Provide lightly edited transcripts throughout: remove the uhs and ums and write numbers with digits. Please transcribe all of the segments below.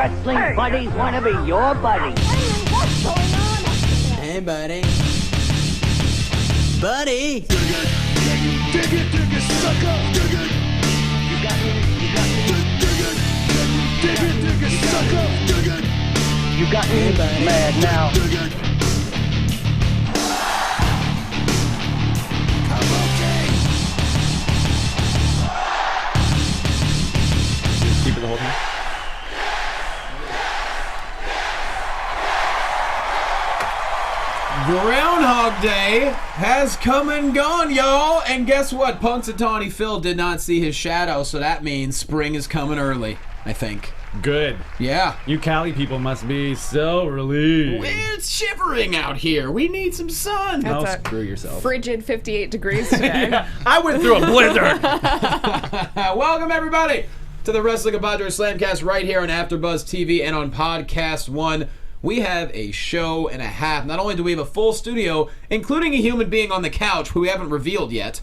wrestling buddies want to be your buddies. Hey, what's going on? Hey, buddy. Buddy. Dig it, sucker. Dig it. You got me, Dig it, sucker. Dig it. you got me mad now. Dig it. I'm okay. Keep it the whole time. Groundhog Day has come and gone, y'all. And guess what? Punxsutawney Phil did not see his shadow, so that means spring is coming early, I think. Good. Yeah. You Cali people must be so relieved. It's shivering out here. We need some sun. No, That's a screw yourself. frigid 58 degrees today. I went through a blizzard. Welcome, everybody, to the Wrestling Compadres Slamcast right here on AfterBuzz TV and on Podcast One. We have a show and a half. Not only do we have a full studio, including a human being on the couch who we haven't revealed yet.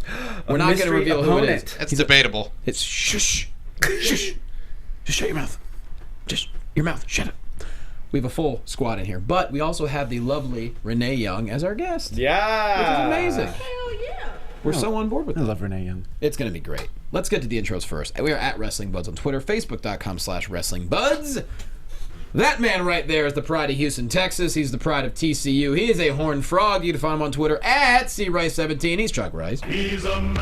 We're not going to reveal who it is. It's debatable. It's shush. Shush. Just shut your mouth. Just your mouth. Shut it. We have a full squad in here. But we also have the lovely Renee Young as our guest. Yeah. Which is amazing. Hell yeah. We're so on board with I it. love Renee Young. It's going to be great. Let's get to the intros first. We are at Wrestling Buds on Twitter, Facebook.com/WrestlingBuds. That man right there is the pride of Houston, Texas. He's the pride of TCU. He is a horned frog. You can find him on Twitter at CRice17. He's Chuck Rice. He's a man.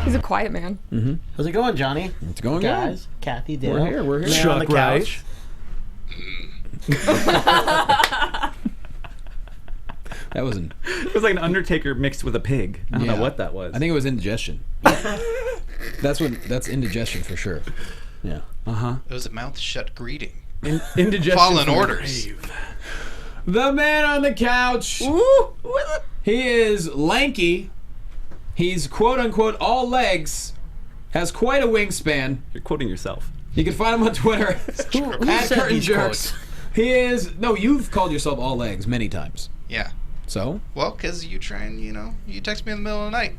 He's a quiet man. How's it going, Johnny? It's going Guys, Kathy, Dale. We're here. Man Chuck on the couch. That wasn't. It was like an Undertaker mixed with a pig. I don't know what that was. I think it was indigestion. That's indigestion for sure. Yeah. It was a mouth shut greeting. indigestion. Fallen from the orders. grave. The man on the couch. Ooh, He is lanky. He's quote unquote all legs. Has quite a wingspan. You're quoting yourself. You can find him on Twitter Who at said Curtain these Jerks. quotes? He is. No, you've called yourself all legs many times. Yeah. So? Well, because you try and, you text me in the middle of the night.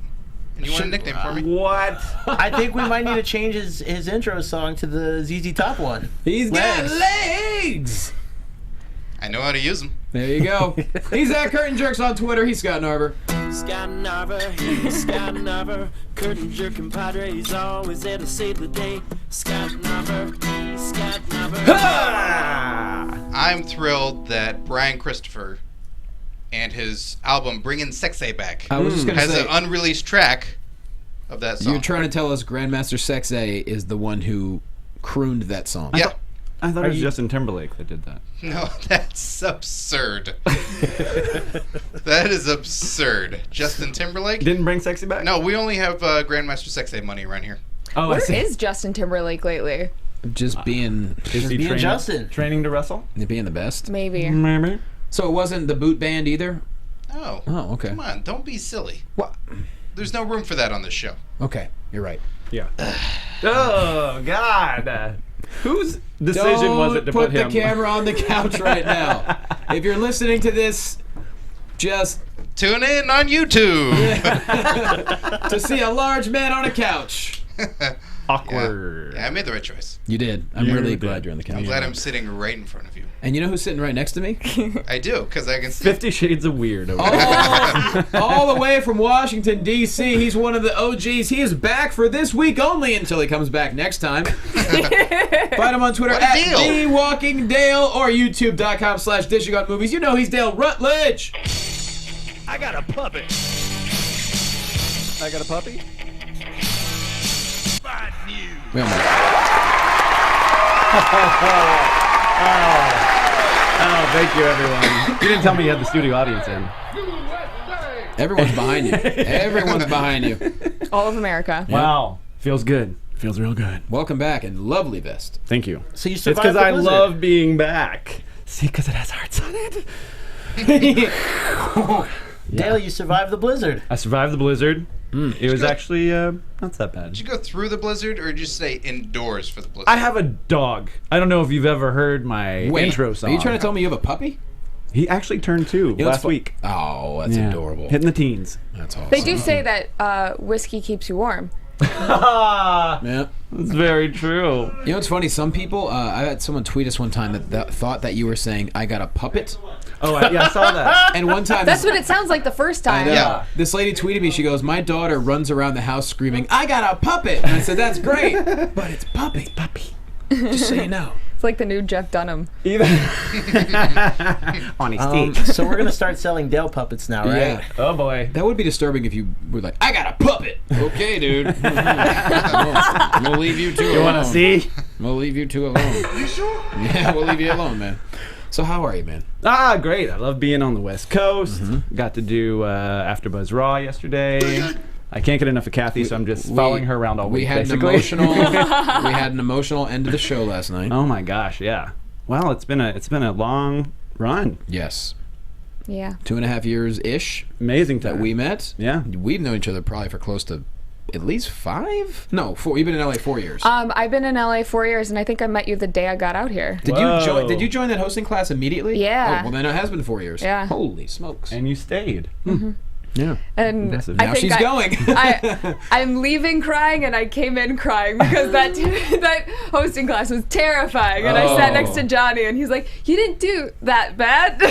And you want a nickname for me. What? I think we might need to change his intro song to the ZZ Top one. He's got Legs. legs! I know how to use them. There you go. He's at Curtain Jerks on Twitter. He's Scott Narver. Scott Narver, he's Scott Narver. Curtain jerk Compadres, always there to save the day. Scott Narver, he's Scott Narver. I'm thrilled that Brian Christopher and his album Bringin' Sexay Back I was just going to has say, an unreleased track of that song. you're trying to tell us Grandmaster Sexay is the one who crooned that song. Yeah. I thought it was Justin Timberlake that did that. No, that's absurd. That is absurd. Justin Timberlake? Didn't bring sexy back? No, we only have Grandmaster Sexay money around here. Oh, I where see. is Justin Timberlake lately? Just being Is he being Justin. training to wrestle? the best. Maybe. Maybe. So it wasn't the boot band either? Oh. Oh, okay. Come on, don't be silly. What? There's no room for that on this show. Okay, you're right. Yeah. Oh, God. Whose decision was it to put put him? the camera on the couch right now. If you're listening to this, just Tune in on YouTube. to see a large man on a couch. Awkward. Yeah, I made the right choice. You did. I'm You really did. glad you're on the couch. I'm glad I'm sitting right in front of you. And you know who's sitting right next to me? I do, because I can see. 50 Shades of Weird over there. All the way from Washington, D.C. He's one of the OGs. He is back for this week only until he comes back next time. Find him on Twitter What a at deal. TheWalkingDale or YouTube.com/DishingOutMovies. You know he's Dale Rutledge. I got a puppet. I got a puppy? Bad news. We almost- Oh, thank you, everyone. You didn't tell me you had the studio audience in. Everyone's behind you. Everyone's behind you. All of America. Wow. Feels good. Feels real good. Welcome back and lovely vest. Thank you. So you It's survived because the I blizzard. love being back. See, because it has hearts on it. Dale, you survived the blizzard. I survived the blizzard. It was actually not that bad. Did you go through the blizzard, or did you stay indoors for the blizzard? I have a dog. I don't know if you've ever heard my Wait, intro song. Are you trying to tell me you have a puppy? He actually turned 2 He looks last fu- week. Oh, that's Yeah. adorable. Hitting the teens. That's awesome. They do say that whiskey keeps you warm. Yeah. That's very true. You know what's funny? Some people, I had someone tweet us one time that thought that you were saying, I got a puppet. Oh, I saw that. And one time... That's what it sounds like the first I time. know. Yeah. This lady tweeted me, she goes, my daughter runs around the house screaming, I got a puppet! And I said, that's great, but it's puppy. Puppy. Just so you know. It's like the new Jeff Dunham. On his stick. So we're gonna start selling Dale puppets now, right? Yeah. Oh boy. That would be disturbing if you were like, I got a puppet! Okay, dude. We'll leave you two alone. You want to see? We'll leave you two alone. You sure? Yeah, we'll leave you alone, man. So how are you, man? Great. I love being on the West Coast. Got to do AfterBuzz Raw yesterday. I can't get enough of Kathy, so I'm just following her around all week. We had basically. an emotional end to the show last night. Oh my gosh, yeah. Well, it's been a long run. Yes. Yeah. 2.5 years ish Amazing that time. we met. Yeah. We've known each other probably for close to at least 5? No, 4. You've been in LA 4 years. I've been in LA 4 years, and I think I met you the day I got out here. Did you join that hosting class immediately? Yeah. Oh, well, then it has been 4 years. Yeah. Holy smokes. And you stayed. Yeah. And Impressive. I Now think she's going. I'm leaving crying, and I came in crying because that hosting class was terrifying. And I sat next to Johnny, and he's like, "You didn't do that bad."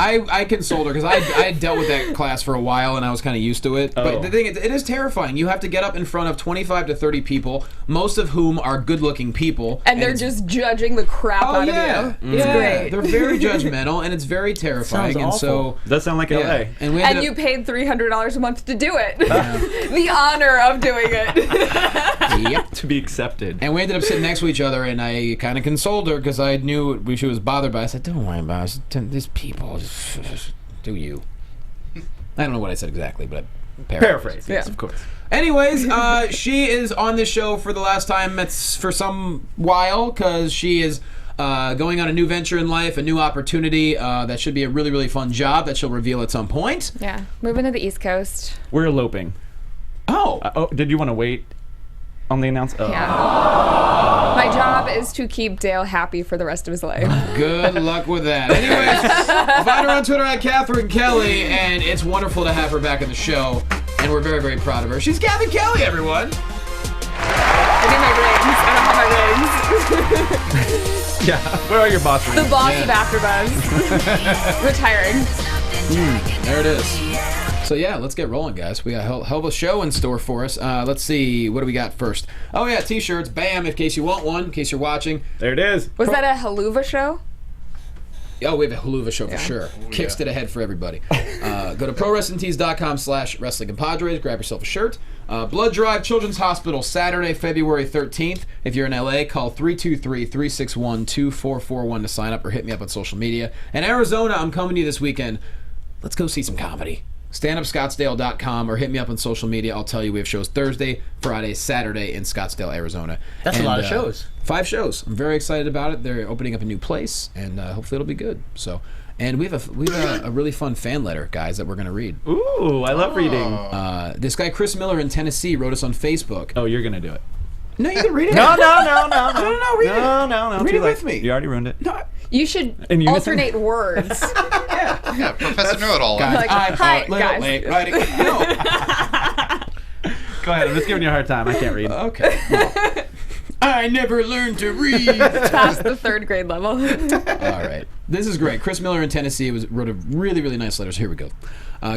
I consoled her because I had dealt with that class for a while and I was kind of used to it. Oh. But the thing is, it is terrifying. You have to get up in front of 25 to 30 people, most of whom are good-looking people. And they're it's- just judging the crap out yeah. of you. It's great. They're very judgmental and it's very terrifying. Sounds and so awful. Does sound like LA. and we And ended you up, paid $300 a month to do it. The honor of doing it. yep. To be accepted. And we ended up sitting next to each other, and I kind of consoled her because I knew she was bothered by it. I said, "Don't worry about it. These people, just do you." I don't know what I said exactly, but I Paraphrase. Yes, Yeah. of course. Anyways, she is on this show for the last time for some while because she is going on a new venture in life, a new opportunity that should be a really, really fun job that she'll reveal at some point. Yeah. Moving to the East Coast. We're eloping. Oh, Did you want to wait on the announcement? Yeah. My job is to keep Dale happy for the rest of his life. good luck with that. Anyways, find her on Twitter at Catherine Kelly, and it's wonderful to have her back on the show, and we're very, very proud of her. She's Catherine Kelly, everyone. I need my rings. I don't have my rings. Yeah. Where are your boss rings? The boss Yeah. of AfterBuzz. Retiring. There it is. So yeah, let's get rolling, guys. We got a hell of a show in store for us. Let's see, what do we got first? Oh yeah, t-shirts. Bam! In case you want one, in case you're watching. There it is. Was that a haluva show? Oh, we have a haluva show for sure. Kicks to the head for everybody. Go to prowrestlingtees.com/wrestling Compadres. Grab yourself a shirt. Blood Drive Children's Hospital, Saturday, February 13th. If you're in LA, call 323-361-2441 to sign up or hit me up on social media. In Arizona, I'm coming to you this weekend. Let's go see some comedy. StandUpScottsdale.com or hit me up on social media. I'll tell you we have shows Thursday, Friday, Saturday in Scottsdale, Arizona. That's a lot of shows. 5 shows. I'm very excited about it. They're opening up a new place, and hopefully it'll be good. So, and we have a really fun fan letter, guys, that we're gonna read. Ooh, I love reading. This guy Chris Miller in Tennessee wrote us on Facebook. Oh, you're gonna do it. No, you can read it. No. Read it. No. Read Too it late. with me. You already ruined it. No, You should In unison? alternate words. Yeah, Professor Know-It-All. guys, Like, I'm hi, little guys. late writing. No. Go ahead. I'm just giving you a hard time. I can't read. Okay. I never learned to read. Past the 3rd grade level. All right. This is great. Chris Miller in Tennessee wrote a really, really nice letter. So here we go.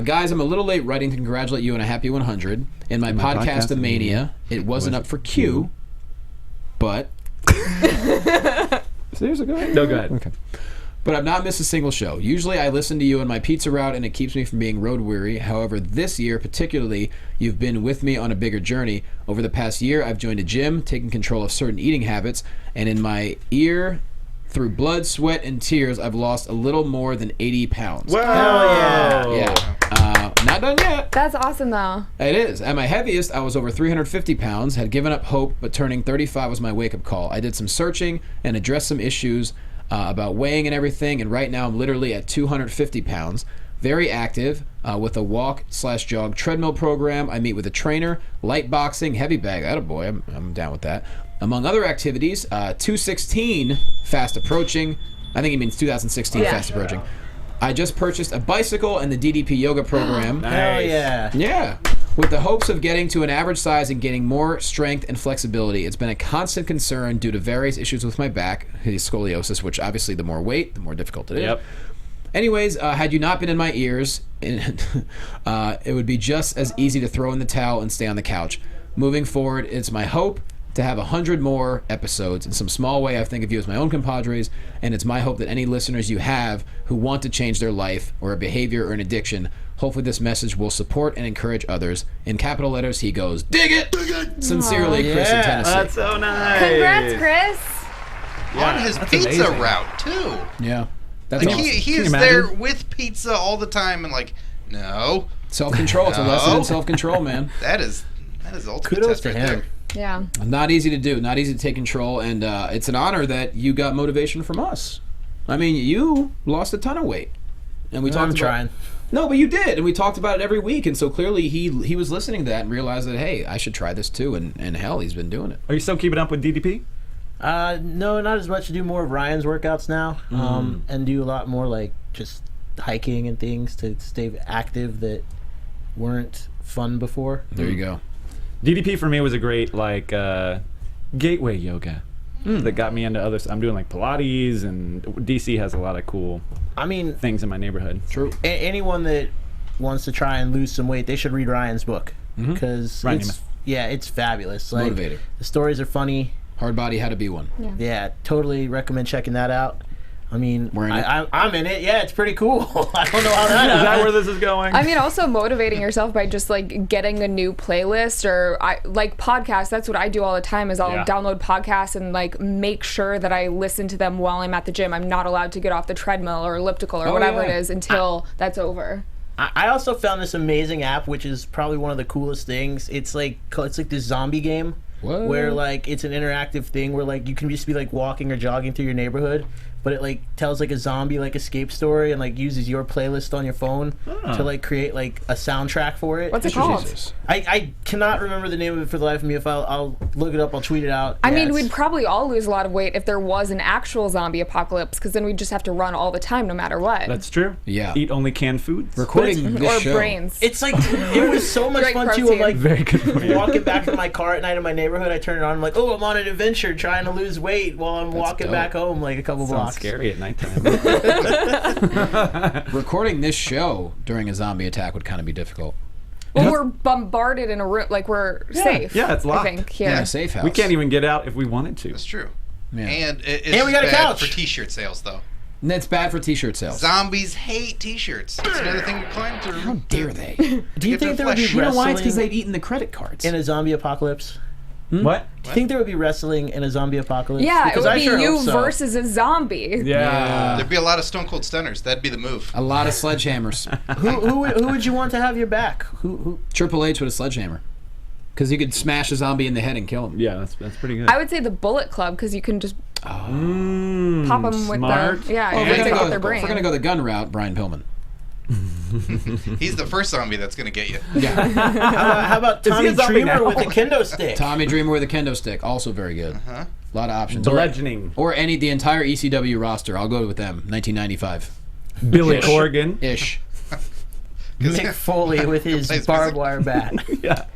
Guys, I'm a little late writing to congratulate you on a happy 100. In my podcast-a-mania, it wasn't up for Q, but... Seriously, go ahead. No, go ahead. Okay. But I've not missed a single show. Usually I listen to you on my pizza route and it keeps me from being road weary. However, this year particularly, you've been with me on a bigger journey. Over the past year, I've joined a gym, taken control of certain eating habits, and in my ear, through blood, sweat, and tears, I've lost a little more than 80 pounds. Whoa. Yeah. Not done yet. That's awesome, though. It is. At my heaviest, I was over 350 pounds, had given up hope, but turning 35 was my wake-up call. I did some searching and addressed some issues about weighing and everything, and right now I'm literally at 250 pounds. Very active with a walk/jog treadmill program. I meet with a trainer, light boxing, heavy bag. Attaboy, I'm down with that. Among other activities, 216 fast approaching. I think he means 2016 fast approaching. I just purchased a bicycle and the DDP yoga program. Hell yeah. Yeah. With the hopes of getting to an average size and gaining more strength and flexibility, it's been a constant concern due to various issues with my back, his scoliosis, which obviously the more weight, the more difficult it is. Yep. Anyways, had you not been in my ears, it would be just as easy to throw in the towel and stay on the couch. Moving forward, it's my hope to have 100 more episodes. In some small way, I think of you as my own compadres, and it's my hope that any listeners you have who want to change their life or a behavior or an addiction, hopefully this message will support and encourage others. In capital letters, he goes, dig it! Dig it! Sincerely, Chris in Tennessee. That's so nice. Congrats, Chris. On his pizza amazing. route, too. Yeah. That's Like, awesome. he Can is you there imagine? with pizza all the time and like, no. Self-control. It's a lesson No. in self-control, man. That is ultimate Kudos test to right him. there. Yeah. Not easy to do. Not easy to take control, and it's an honor that you got motivation from us. I mean, you lost a ton of weight, and we talked I'm about, trying. No, but you did, and we talked about it every week, and so clearly he was listening to that and realized that, hey, I should try this too, and hell, he's been doing it. Are you still keeping up with DDP? No, not as much. I do more of Ryan's workouts now, and do a lot more like just hiking and things to stay active that weren't fun before. There you go. DDP for me was a great gateway yoga that got me into other. I'm doing like Pilates, and DC has a lot of cool I mean, things in my neighborhood. True. Anyone that wants to try and lose some weight, they should read Ryan's book because Ryan it's fabulous. Like, Motivator. the stories are funny. Hard Body, How to Be One. Yeah, totally recommend checking that out. I mean, We're in it. I'm in it. Yeah, it's pretty cool. I don't know how that Is that happened. where this is going? I mean, also motivating yourself by just like getting a new playlist or like podcasts. That's what I do all the time. Is I'll Yeah. download podcasts and like make sure that I listen to them while I'm at the gym. I'm not allowed to get off the treadmill or elliptical or whatever yeah. it is until that's over. I also found this amazing app, which is probably one of the coolest things. It's like this zombie game What? where like it's an interactive thing where like you can just be like walking or jogging through your neighborhood, but it like tells like a zombie like escape story and like uses your playlist on your phone to like create like a soundtrack for it. What's it called? Jesus. I cannot remember the name of it for the life of me. If I'll look it up, I'll tweet it out. I Yeah, mean, it's- we'd probably all lose a lot of weight if there was an actual zombie apocalypse, because then we'd just have to run all the time, no matter what. That's true. Yeah. Eat only canned foods. Recording this or show. brains. It's like it was so much Great fun too. protein. Of like Very good for you. walking back to my car at night in my neighborhood. I turn it on. I'm like, oh, I'm on an adventure trying to lose weight while I'm walking dope. back home like a couple Sounds blocks. scary at nighttime. Recording this show during a zombie attack would kind of be difficult. Well, we're bombarded in a room, like we're safe. yeah, it's locked. I think here. Yeah, a safe house. We can't even get out if we wanted to. That's true. Yeah. And it's And we got a bad couch. for T-shirt sales, though. And it's bad for T-shirt sales. Zombies hate T-shirts. That's another thing to climb through. How dare they? Do you Get think their there would be flesh. You know why? It's because wrestling they've eaten the credit cards. in a zombie apocalypse? What? Do you think there would be wrestling in a zombie apocalypse? Yeah, Because it would I be sure you hope so. versus a zombie. Yeah. There'd be a lot of Stone Cold Stunners. That'd be the move. A lot of sledgehammers. Who would you want to have your back? Who? Triple H with a sledgehammer. Because you could smash a zombie in the head and kill him. Yeah, that's pretty good. I would say the Bullet Club, because you can just pop them with smart. the yeah, Well, you if can we're take gonna out their go, if brain. we're going to go the gun route, Brian Pillman. He's the first zombie that's going to get you. Yeah. How about Is he Tommy a zombie Dreamer now? with a kendo stick? Tommy Dreamer with a kendo stick. Also very good. A lot of options. Bludgeoning. Or the entire ECW roster. I'll go with them. 1995. Billy Corgan. Ish. Mick Foley with his Plays barbed music. wire bat. Yeah.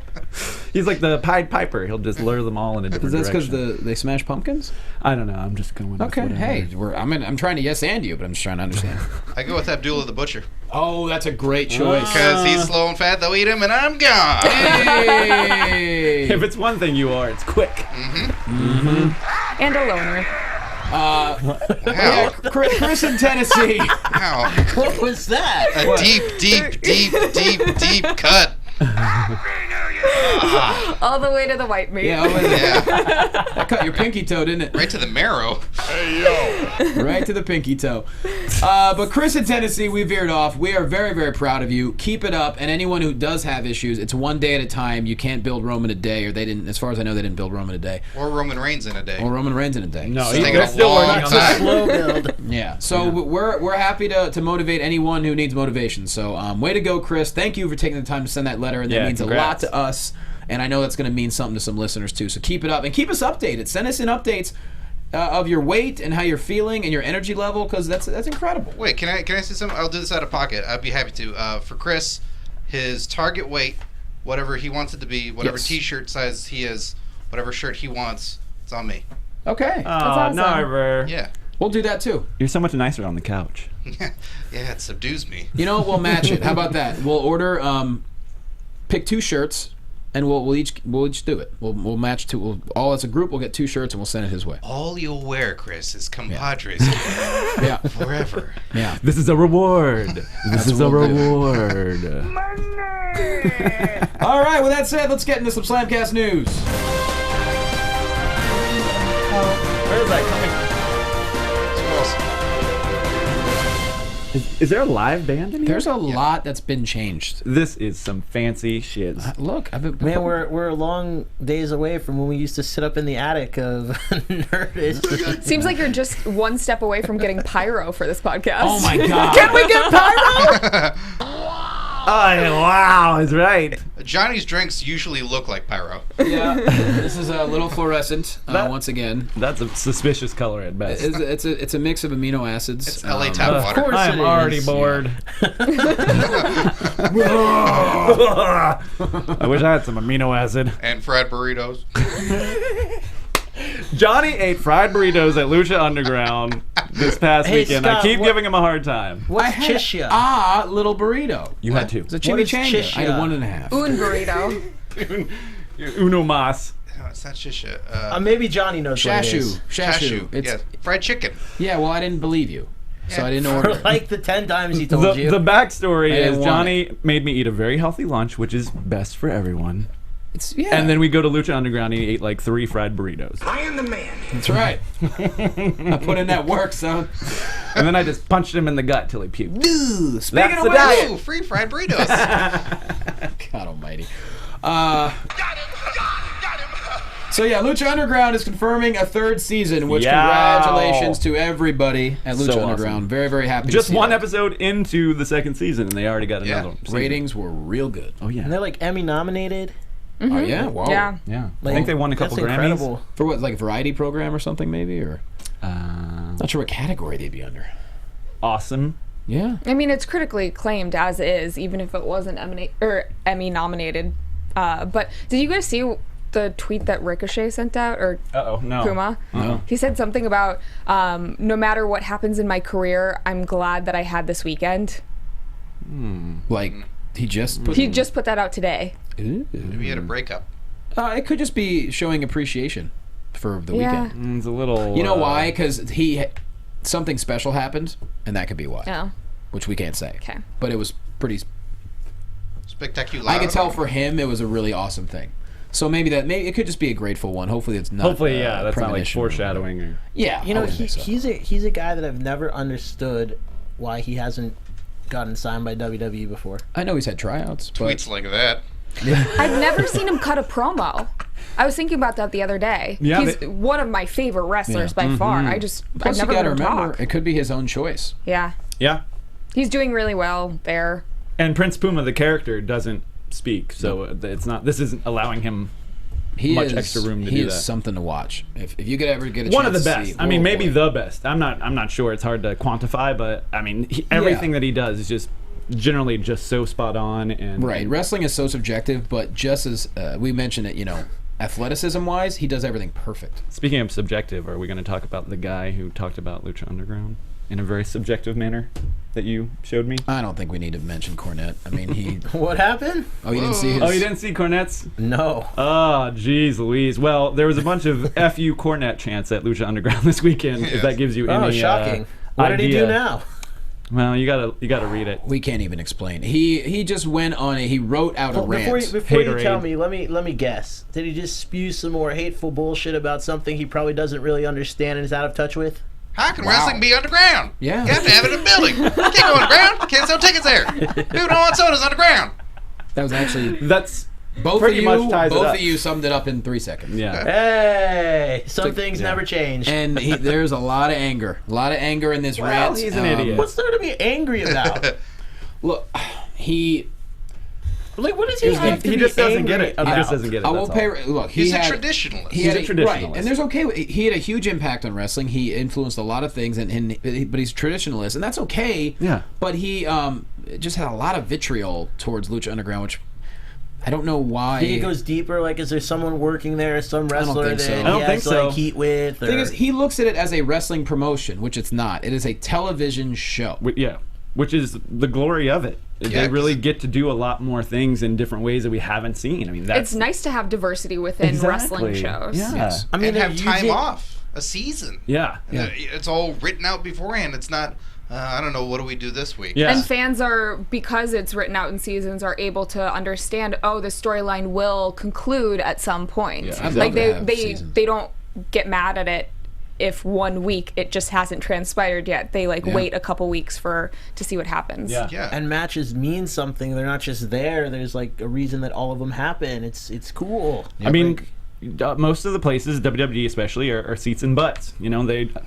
He's like the Pied Piper. He'll just lure them all in a different That's because direction. they smash pumpkins? I don't know. I'm just going with Okay. whatever. Hey, I'm trying to yes and you, but I'm just trying to understand. I go with Abdullah the Butcher. Oh, that's a great choice. Because he's slow and fat, they'll eat him, and I'm gone. Hey! If it's one thing you are, it's quick. And a loner. Wow. Chris in Tennessee. Wow. What was that? A deep cut. All the way to the white meat. Yeah, that cut your pinky toe, didn't it? Right to the marrow. Right to the pinky toe. But Chris in Tennessee, we veered off. We are very, very proud of you. Keep it up. And anyone who does have issues, it's one day at a time. You can't build Rome in a day, or they didn't. As far as I know, they didn't build Rome in a day. Or Roman Reigns in a day. Or Roman Reigns in a day. No, It's he's taking a still long working on time. that. Slow build. Yeah. So we're happy to motivate anyone who needs motivation. So way to go, Chris. Thank you for taking the time to send that letter, and that Yeah, means congrats. a lot to us. And I know that's going to mean something to some listeners too. So keep it up and keep us updated. Send us in updates of your weight and how you're feeling and your energy level, because that's incredible. Wait, can I say something? I'll do this out of pocket. I'd be happy to. For Chris, his target weight whatever he wants it to be, whatever Yes. T-shirt size he is, whatever shirt he wants, it's on me. Okay. Oh, awesome. never. Yeah. We'll do that too. You're so much nicer on the couch. Yeah, it subdues me. You know, we'll match it. How about that? We'll order, pick 2 shirts, and we'll each do it. We'll match 2. We'll, all as a group, we'll get 2 shirts, and we'll send it his way. All you'll wear, Chris, is Compadres Yeah. forever. Yeah. This is a reward. This is a what we'll reward. All right. With that said, let's get into some Slamcast news. Where is that coming? Is there a live band in here? There's a lot that's been changed. This is some fancy shit. Look, I've been Man, we're long days away from when we used to sit up in the attic of Nerdist. Seems like you're just one step away from getting pyro for this podcast. Oh my god! Can we get pyro? Oh, wow, that's right. Johnny's drinks usually look like pyro. Yeah, this is a little fluorescent. Once again, That's a suspicious color at best. it's a mix of amino acids. It's LA tap Of water. course I am it already is. bored. I wish I had some amino acid. And fried burritos. Johnny ate fried burritos at Lucha Underground this past Hey, weekend. Scott, I keep what- giving him a hard time. What's I had Chisha? little burrito. You had two. It's a What is chimichanga. Chisha? I had 1.5. Un burrito. Uno mas. No, it's not shisha. Maybe Johnny knows what it Shashu. is. Shashu. It's, Yeah, fried chicken. yeah, well, I didn't believe you. So I didn't For order it. like the 10 times he told you. The backstory I didn't is want Johnny made me eat a very healthy lunch, which is best for everyone. It's, yeah. And then we go to Lucha Underground and he ate like 3 fried burritos. I am the man. That's right. I put in that work, son. And then I just punched him in the gut till he puked. Speaking That's of the which, diet. Ooh, free fried burritos. God almighty. So yeah, Lucha Underground is confirming a 3rd season, which Yow. congratulations to everybody at Lucha So Underground. awesome. Very, very happy Just to see one that. episode into the 2nd season and they already got Yeah. another one. Ratings were real good. Oh yeah. And they're like Emmy nominated. Oh yeah? Wow. Yeah. Yeah. Like, I think they won a couple that's Grammys. incredible. For what, like variety program or something maybe? Or not sure what category they'd be under. Awesome. Yeah. I mean, it's critically acclaimed as is, even if it wasn't Emmy nominated. But did you guys see the tweet that Ricochet sent out, or Uh-oh, no. Puma? No. He said something about, no matter what happens in my career, I'm glad that I had this weekend. Like he just put. He just put that out today. Ooh. Maybe he had a breakup. It could just be showing appreciation for the Yeah. weekend. It's a little. You know why? Because something special happened, and that could be why. Yeah. Which we can't say. Okay. But it was pretty. Spectacular. I could tell for him it was a really awesome thing. So maybe it could just be a grateful one. Hopefully it's not. Hopefully, yeah, that's not like premonition. foreshadowing. Or... Yeah, You know, I wouldn't think so. he's a guy that I've never understood why he hasn't gotten signed by WWE before. I know he's had tryouts, but Tweets like that. I've never seen him cut a promo. I was thinking about that the other day. Yeah, He's one of my favorite wrestlers by far. I've plus never you heard gotta him remember talk. it could be his own choice. Yeah. Yeah. He's doing really well there. And Prince Puma, the character, doesn't speak, so it's not. This isn't allowing him He much is, extra room to he do is that. something to watch. If you could ever get a One of chance the to best. see, I mean, oh, maybe boy. the best. I'm not sure. It's hard to quantify, but I mean, everything that he does is just generally just so spot on. And Right. Wrestling is so subjective, but just as we mentioned it, athleticism wise, he does everything perfect. Speaking of subjective, are we going to talk about the guy who talked about Lucha Underground in a very subjective manner that you showed me? I don't think we need to mention Cornette. I mean, he. What happened? Oh, you didn't see his. Oh, you didn't see Cornette's? No. Oh, jeez Louise. Well, there was a bunch of FU Cornette chants at Lucha Underground this weekend, if that gives you Oh, any shocking. What did he idea. do now? Well, you gotta read it. We can't even explain. He just went on it. He wrote out a rant. Before you Haterade. tell me, let me guess. Did he just spew some more hateful bullshit about something he probably doesn't really understand and is out of touch with? How can wrestling be underground? Yeah. You have to have it in a building. You can't go underground. Can't sell tickets there. Dude, don't want sodas underground. That was actually That's both pretty of much you. ties it Both up. of you summed it up in 3 seconds. yeah. Hey, some things never change. And there's a lot of anger. A lot of anger in this Well, rant. he's an idiot. What's there to be angry about? Look, he. Like, what does he have to He be just doesn't angry get it. He about? just doesn't get it. I will that's all. pay. Look, He's a had, traditionalist. He had He's a traditionalist. right, and there's okay. He had a huge impact on wrestling. He influenced a lot of things, but he's a traditionalist, and that's okay. Yeah. But he just had a lot of vitriol towards Lucha Underground, which I don't know why. Do you think it goes deeper? Like, is there someone working there, some wrestler think that so. he I don't has think so. like heat with? The thing or- is, he looks at it as a wrestling promotion, which it's not. It is a television show. Yeah, which is the glory of it. Yeah, They really get to do a lot more things in different ways that we haven't seen. I mean, that's It's nice to have diversity within wrestling shows. Yeah. Yes. I mean, and they're have time using- off a season. Yeah. It's all written out beforehand. It's not. I don't know. What do we do this week? Yeah. And fans are, because it's written out in seasons, are able to understand, oh, the storyline will conclude at some point. Yeah, I'd like love to have they seasons. don't get mad at it if 1 week it just hasn't transpired yet. They wait a couple weeks to see what happens. Yeah. Yeah. And matches mean something. They're not just there. There's like a reason that all of them happen. It's cool. I mean, most of the places, WWE especially, are seats and butts. You know,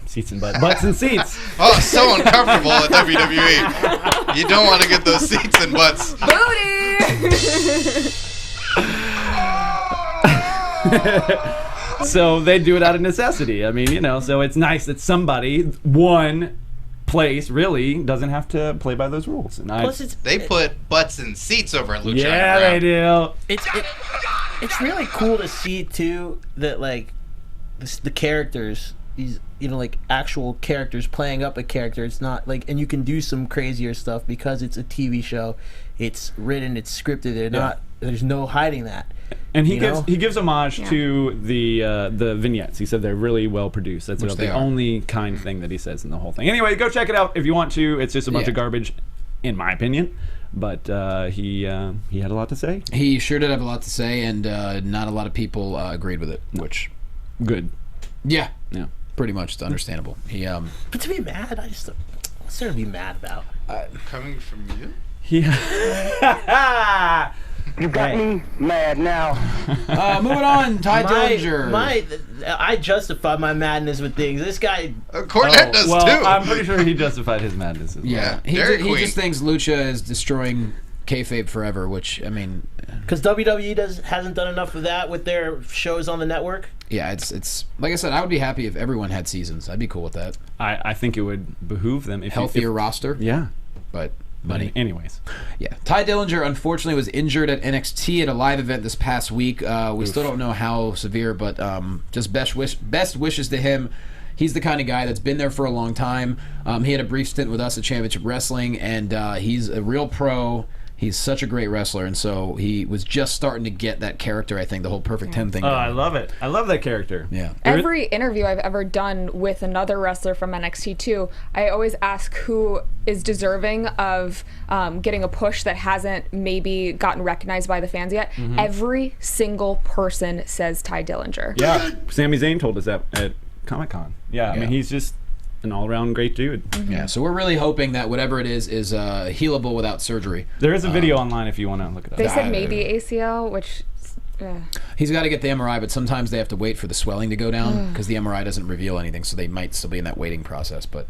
seats and butts, butts and seats. Oh, it's so uncomfortable at WWE. You don't want to get those seats and butts. Booty! So they do it out of necessity. I mean, you know, so it's nice that somebody, one place, really doesn't have to play by those rules. And Plus, it's They put butts in seats over at Lucha yeah, they Underground. do. it's really cool to see too that like the characters, these like actual characters playing up a character. It's not like, and you can do some crazier stuff because it's a TV show. It's written, it's scripted. They're not. There's no hiding that. And he You gives know? homage to the vignettes. He said they're really well produced. That's Which about they the are. only kind thing that he says in the whole thing. Anyway, go check it out if you want to. It's just a bunch of garbage, in my opinion. But he had a lot to say. He sure did have a lot to say, and not a lot of people agreed with it, which, Good. yeah, Yeah. pretty much it's understandable. He But to be mad, what's there to be mad about? Coming from you? Yeah. You got me mad now. moving on, Ty Dillinger. I justify my madness with things. This guy, Cornette does well, too. I'm pretty sure he justified his madness as well. Yeah, he Dairy he Queen. just thinks Lucha is destroying kayfabe forever, which, I mean, because WWE hasn't done enough of that with their shows on the network. yeah, it's like I said, I would be happy if everyone had seasons. I'd be cool with that. I think it would behoove them if Healthier roster, yeah. but money. Anyways. Yeah, Ty Dillinger unfortunately was injured at NXT at a live event this past week. We still don't know how severe, but just best wishes to him. He's the kind of guy that's been there for a long time. He had a brief stint with us at Championship Wrestling, and he's a real pro. He's such a great wrestler, and so he was just starting to get that character, I think, the whole Perfect 10 thing. Oh, going. I love it. I love that character. Yeah. Every interview I've ever done with another wrestler from NXT too, I always ask who is deserving of getting a push that hasn't maybe gotten recognized by the fans yet. Every single person says Ty Dillinger. Yeah. Sami Zayn told us that at Comic-Con. Yeah, I mean, he's just an all-around great dude. Yeah, so we're really hoping that whatever it is healable without surgery. There is a video online if you want to look it up. They said maybe ACL, which He's got to get the MRI, but sometimes they have to wait for the swelling to go down because the MRI doesn't reveal anything, so they might still be in that waiting process. But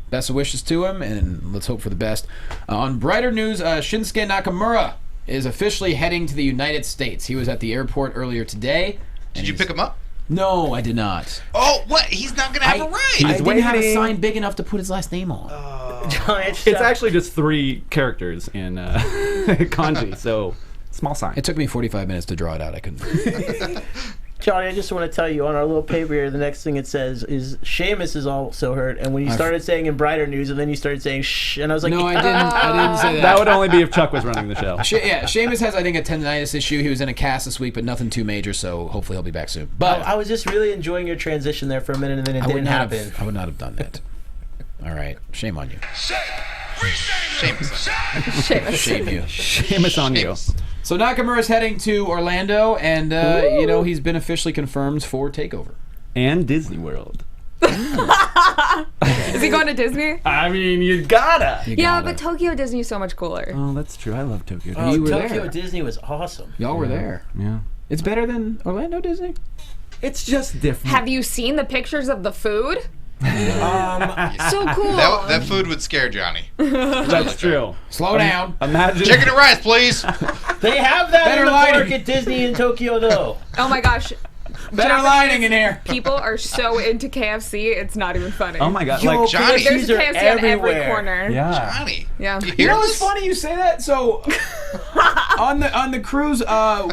best of wishes to him, and let's hope for the best. On brighter news, Shinsuke Nakamura is officially heading to the United States. He was at the airport earlier today. Did you pick him up? No, I did not. Oh, what? He's not going to have a ride. I didn't have a waiting. sign big enough to put his last name on. It's actually just 3 characters in kanji, so small sign. It took me 45 minutes to draw it out. I couldn't. Johnny, I just want to tell you on our little paper here, the next thing it says is Sheamus is also hurt. And when you started saying in brighter news, and then you started saying shh, and I was like, No, I didn't say that. That would only be if Chuck was running the show. Yeah, Sheamus has, I think, a tendonitis issue. He was in a cast this week, but nothing too major, so hopefully he'll be back soon. But I was just really enjoying your transition there for a minute, and then it didn't happen. I would not have done that. All right, shame on you. Shameless. Shame you. Sheamus on you. So Nakamura's heading to Orlando, and he's been officially confirmed for Takeover. And Disney World. is he going to Disney? I mean, you gotta. Yeah, but Tokyo Disney's so much cooler. Oh, that's true. I love Tokyo. Oh, You were Tokyo there. Disney was awesome. Y'all were there. Yeah. It's better than Orlando Disney? It's just different. Have you seen the pictures of the food? So cool. That food would scare Johnny. That's true. Slow down. Imagine. Chicken and rice, please. They have that Better in the lighting. park at Disney in Tokyo, though. Oh my gosh. Better Japanese lighting in here. People are so into KFC, it's not even funny. Oh my god. Yo, Like, Johnny. There's a KFCs are KFC on every everywhere. corner. yeah. Johnny. Yeah. You You hear know this? what's funny you say that? So On the cruise,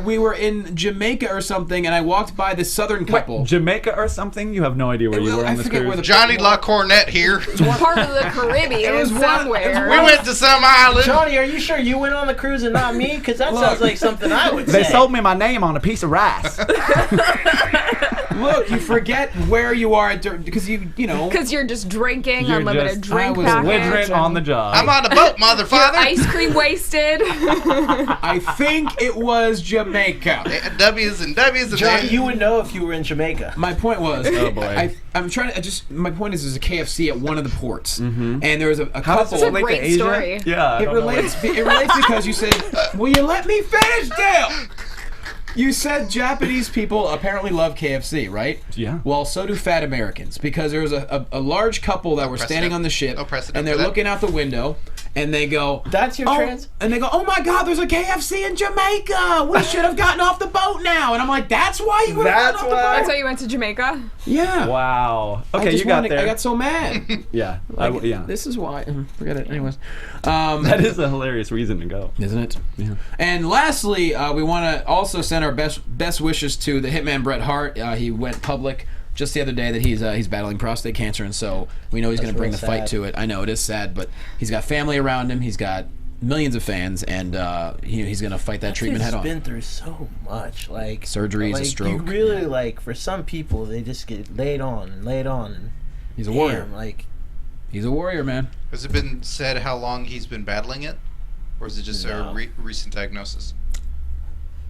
we were in Jamaica or something, and I walked by this southern couple. Jamaica or something? You have no idea where you were I on this forget cruise. where the Johnny La Cornette here. Part of the Caribbean somewhere. We went to some island. Johnny, are you sure you went on the cruise and not me? Because that sounds like something I would They say. sold me my name on a piece of rice. Look, you forget where you are because you know. Because you're just drinking, You're unlimited just- drink I was package. Belligerent on the job. I'm on the boat, Your motherfucker. ice cream wasted. I think it was Jamaica. W's and W's and Johnny, you would know if you were in Jamaica. My point was, Oh, boy. I'm trying to my point is, there's a KFC at one of the ports, and there was a How does couple. this relate great to Asia? story. Yeah. I It don't know relates. It relates because you said, "Will you let me finish, Dale?" You said Japanese people apparently love KFC, right? Yeah. Well, so do fat Americans, because there was a large couple that were standing precedent. on the ship, No precedent and they're for that. looking out the window, and they go, That's your "Oh," trans? and they go, "Oh my God, there's a KFC in Jamaica. We should have gotten off the boat now." And I'm like, "That's why you would have That's gotten off the why. That's boat." why you went to Jamaica? Yeah. Wow. I Okay, just you got wanted- there. I got so mad. yeah. Yeah. This is why. Forget it. Anyways. That is a hilarious reason to go. Isn't it? Yeah. And lastly, we want to also send our best wishes to the Hitman Bret Hart. He went public just the other day that he's battling prostate cancer, and so we know he's going to bring the real fight sad. to it. I know it is sad, but he's got family around him. He's got millions of fans, and he's going to fight that treatment head He's on. been through so much, like Surgeries, a like, stroke. You really like for some people they just get laid on and laid on. And He's a warrior. damn, like He's a warrior, man. Has it been said how long he's been battling it? Or is it just No. a recent diagnosis?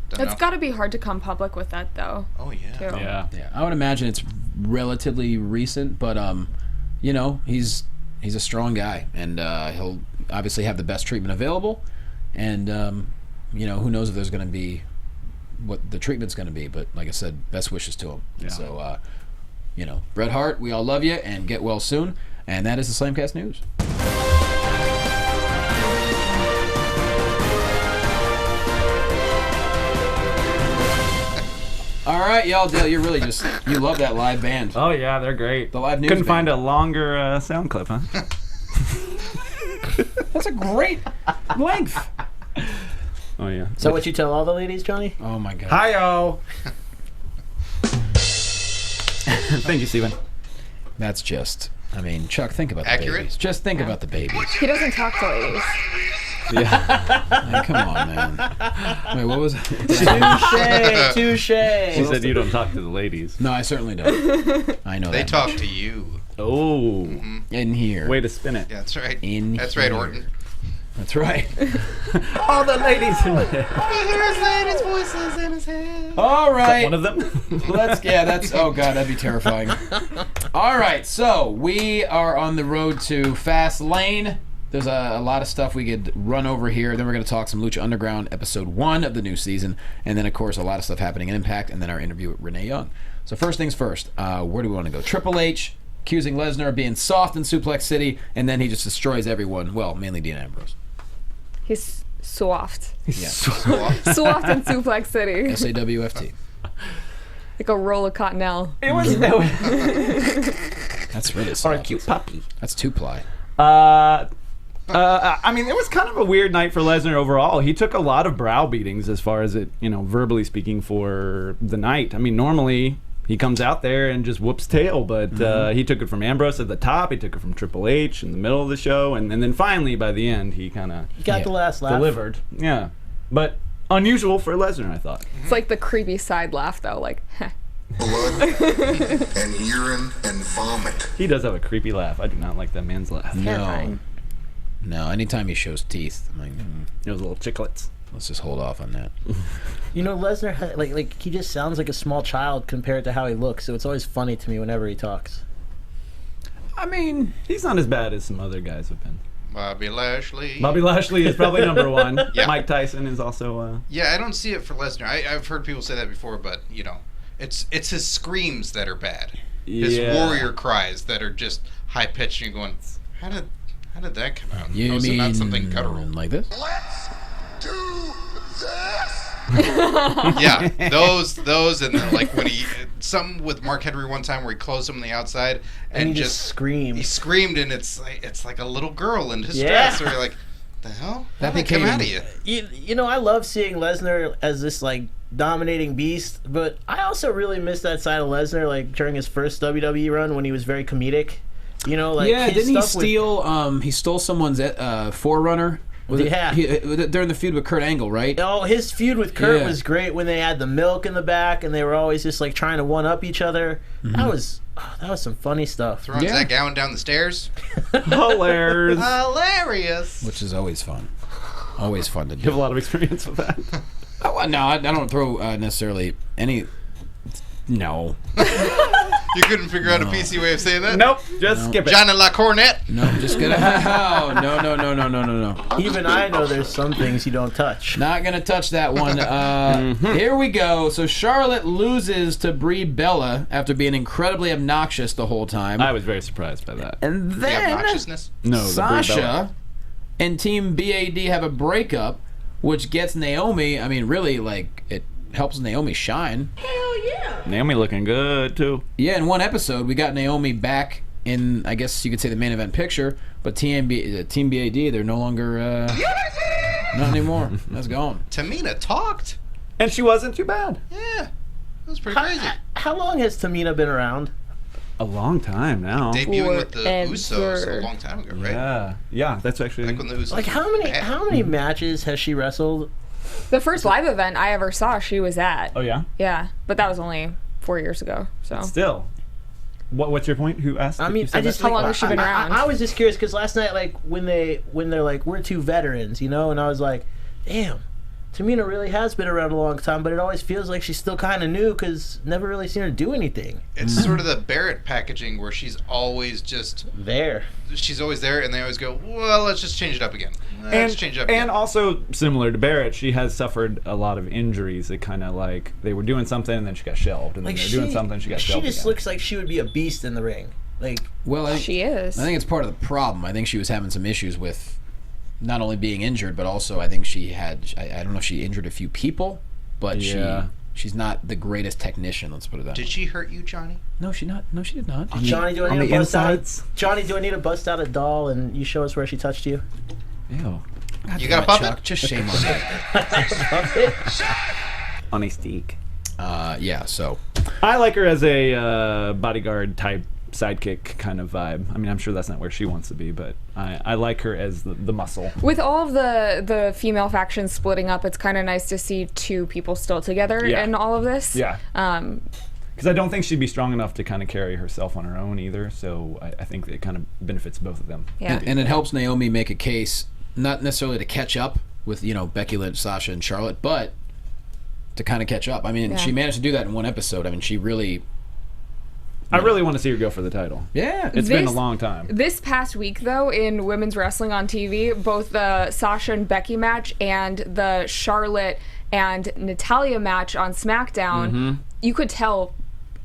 Don't It's know. got to be hard to come public with that, though. Oh, yeah. Too. Yeah. Yeah, I would imagine it's relatively recent, but you know, he's a strong guy, and he'll obviously have the best treatment available, and you know, who knows if there's going to be what the treatment's going to be, but like I said, best wishes to him. Yeah. So you know, Bret Hart, we all love you, and get well soon. And that is the Slamcast news. All right, y'all, Dale, you're really just, you love that live band. Oh yeah, they're great. The live news Couldn't band. find a longer sound clip, huh? That's a great length. Oh yeah. so. What you tell all the ladies, Johnny? Oh my God. Hi-yo. Thank you, Steven. That's just, I mean, Chuck, think about the Accurate? babies. Just think about the babies. He doesn't talk to ladies. Yeah. Man, come on, man. Wait, what was it? Touche. She said you don't talk to the ladies. No, I certainly don't. I know They that. talk to you. Oh. In here. Way to spin it. Yeah, that's right. In That's right, here. Orton. That's right. All the ladies in there. ladies' voices in his head. All right. One of them. That's, oh God, that'd be terrifying. All right, so we are on the road to Fast Lane. There's a lot of stuff we could run over here. Then we're going to talk some Lucha Underground episode 1 of the new season. And then, of course, a lot of stuff happening in Impact. And then our interview with Renee Young. So first things first, where do we want to go? Triple H accusing Lesnar of being soft in Suplex City. And then he just destroys everyone. Well, mainly Dean Ambrose. He's soft. Yeah. Soft in Suplex City. SAWFT. Like a roll of cottonelle. It was. That's really Or a soft. cute puppy. That's 2-ply. I mean, it was kind of a weird night for Lesnar overall. He took a lot of brow beatings as far as it, verbally speaking for the night. I mean, normally he comes out there and just whoops tail, but he took it from Ambrose at the top. He took it from Triple H in the middle of the show, and then finally by the end he kind of You got the last laugh. delivered. Yeah, but unusual for Lesnar, I thought. It's like the creepy side laugh, though. Like, heh. Blood and urine and vomit. He does have a creepy laugh. I do not like that man's laugh. Terrifying. No, anytime he shows teeth, I'm like, Those little chiclets. let's just hold off on that. Lesnar like he just sounds like a small child compared to how he looks. So it's always funny to me whenever he talks. I mean, He's not as bad as some other guys have been. Bobby Lashley. Bobby Lashley is probably number one. Yeah. Mike Tyson is also. Yeah, I don't see it for Lesnar. I've heard people say that before, but it's his screams that are bad. His Yeah. warrior cries that are just high pitched, and you're going, how did that come out? you How is it mean not something guttural? like this? Let's do this. Yeah, those, and then like when some with Mark Henry one time where he closed him on the outside And and he just screamed. He screamed, and it's like a little girl in distress. Yeah. So you're like, the hell? That How'd come became- out of you. You know, I love seeing Lesnar as this like dominating beast, but I also really miss that side of Lesnar like during his first WWE run when he was very comedic. You know, like Yeah, his didn't he stuff with- steal? He stole someone's Forerunner. Was it- Yeah. during the feud with Kurt Angle, right? Oh, his feud with Kurt Yeah. was great when they had the milk in the back and they were always just like trying to one up each other. That was some funny stuff. Throwing Yeah. Zach Gowen down the stairs. Hilarious. Hilarious. Which is always fun. Always fun to You have a do. lot of experience with that. Oh, no, I don't throw necessarily any. No. You couldn't figure out a PC way of saying that? Nope, just skip it. John and La Cornette. No, just gonna. Oh, no. Even I know there's some things you don't touch. Not gonna touch that one. Here we go. So Charlotte loses to Brie Bella after being incredibly obnoxious the whole time. I was very surprised by that. And The then obnoxiousness. No, the Brie Bella. Sasha and Team BAD have a breakup, which gets Naomi. I mean, really, like it helps Naomi shine. Hell yeah. Naomi looking good too. Yeah, in one episode, we got Naomi back in, I guess you could say, the main event picture. But Team BAD, they're no longer, not anymore. That's gone. Tamina talked. And she wasn't too bad. Yeah. That was pretty crazy. How long has Tamina been around? A long time now. Debuting with the Forever. Usos a long time ago, right? Yeah, that's actually. Like when the Usos Like were bad. how many matches has she wrestled? The first live event I ever saw, she was at. Oh yeah. Yeah, but that was only 4 years ago. So Still. What's your point? Who asked? I if mean, you said I just that? How long has she been around? I was just curious because last night, like when they're like we're two veterans, you know, and I was like, damn, Tamina really has been around a long time, but it always feels like she's still kind of new because never really seen her do anything. It's sort of the Barrett packaging where she's always There. she's always there, and they always go, well, let's just change it up again. Let's change it up again. And also similar to Barrett, she has suffered a lot of injuries. That kind of like they were doing something and then she got shelved, and then Like they were doing something, she got She shelved just again. looks like she would be a beast in the ring. Like Well, she is. I think it's part of the problem. I think she was having some issues with not only being injured, but also I think she had. I don't know if she injured a few people, but Yeah. she's not the greatest technician. Let's put it that way. Did she hurt you, Johnny? No, she not. No, she did not. Johnny, do I on need to the bust out? insides? Johnny, do I need to bust out a doll and you show us where she touched you? Ew. You got a puppet? Chuck, just shame on that. On a stick. Yeah. So I like her as a bodyguard type sidekick kind of vibe. I mean, I'm sure that's not where she wants to be, but I like her as the muscle. With all of the female factions splitting up, it's kind of nice to see two people still together Yeah. in all of this. Yeah. Because I don't think she'd be strong enough to kind of carry herself on her own either. So I think it kind of benefits both of them. Yeah. and it helps Naomi make a case, not necessarily to catch up with Becky Lynch, Sasha, and Charlotte, but to kind of catch up. I mean, Yeah. she managed to do that in one episode. I mean, she really. I really want to see her go for the title. Yeah. It's been a This- long time. This past week, though, in women's wrestling on TV, both the Sasha and Becky match and the Charlotte and Natalya match on SmackDown, you could tell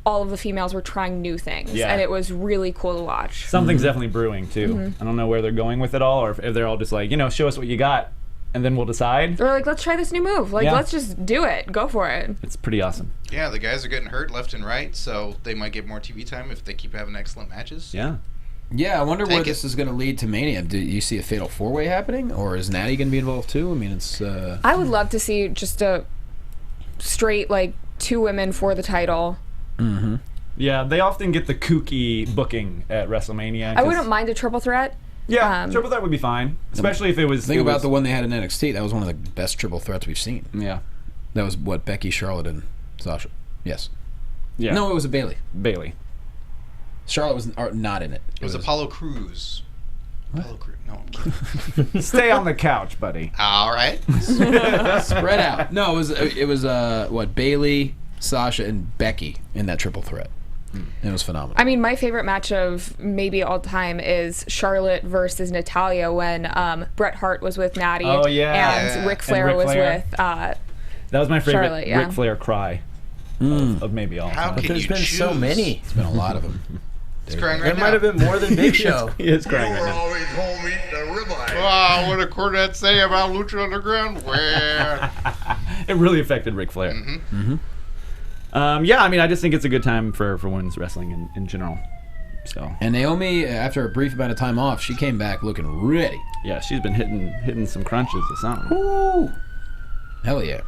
all of the females were trying new things, Yeah. and it was really cool to watch. Something's definitely brewing too. I don't know where they're going with it all, or if they're all just like, show us what you got, and then we'll decide. They're like, let's try this new move. Like, Yeah. let's just do it. Go for it. It's pretty awesome. Yeah, the guys are getting hurt left and right, so they might get more TV time if they keep having excellent matches. Yeah. Yeah, I wonder where Take this it. is going to lead to Mania. Do you see a fatal four-way happening, or is Natty going to be involved too? I mean, it's. I would love to see just a straight, like, two women for the title. Yeah, they often get the kooky booking at WrestleMania. I wouldn't mind a triple threat. Yeah, triple threat would be fine, especially if it was. Think it about was- the one they had in NXT. That was one of the best triple threats we've seen. Yeah. That was what, Becky, Charlotte, and Sasha. Yes. Yeah. No, it was a Bailey. Bailey. Charlotte was not in it. It was Apollo Crews. Apollo Crews. No, I'm kidding. Stay on the couch, buddy. All right. Spread out. No, it was what, Bailey, Sasha, and Becky in that triple threat. It was phenomenal. I mean, my favorite match of maybe all time is Charlotte versus Natalya when Bret Hart was with Natty Oh, yeah. and Yeah. Ric Flair Ric was Flair. with That was my favorite Charlotte, yeah. Ric Flair cry of maybe all How time. can There's you been choose? so many. There's been a lot of them. He's crying There right might now. have been more than Big Show. He is crying right now. always home eating a ribeye. Wow, what did Cornette say about Lucha Underground? Where? It really affected Ric Flair. Yeah, I mean, I just think it's a good time for women's wrestling in general. So And Naomi, after a brief amount of time off, she came back looking ready. Yeah, she's been hitting some crunches or something. Woo! Hell yeah.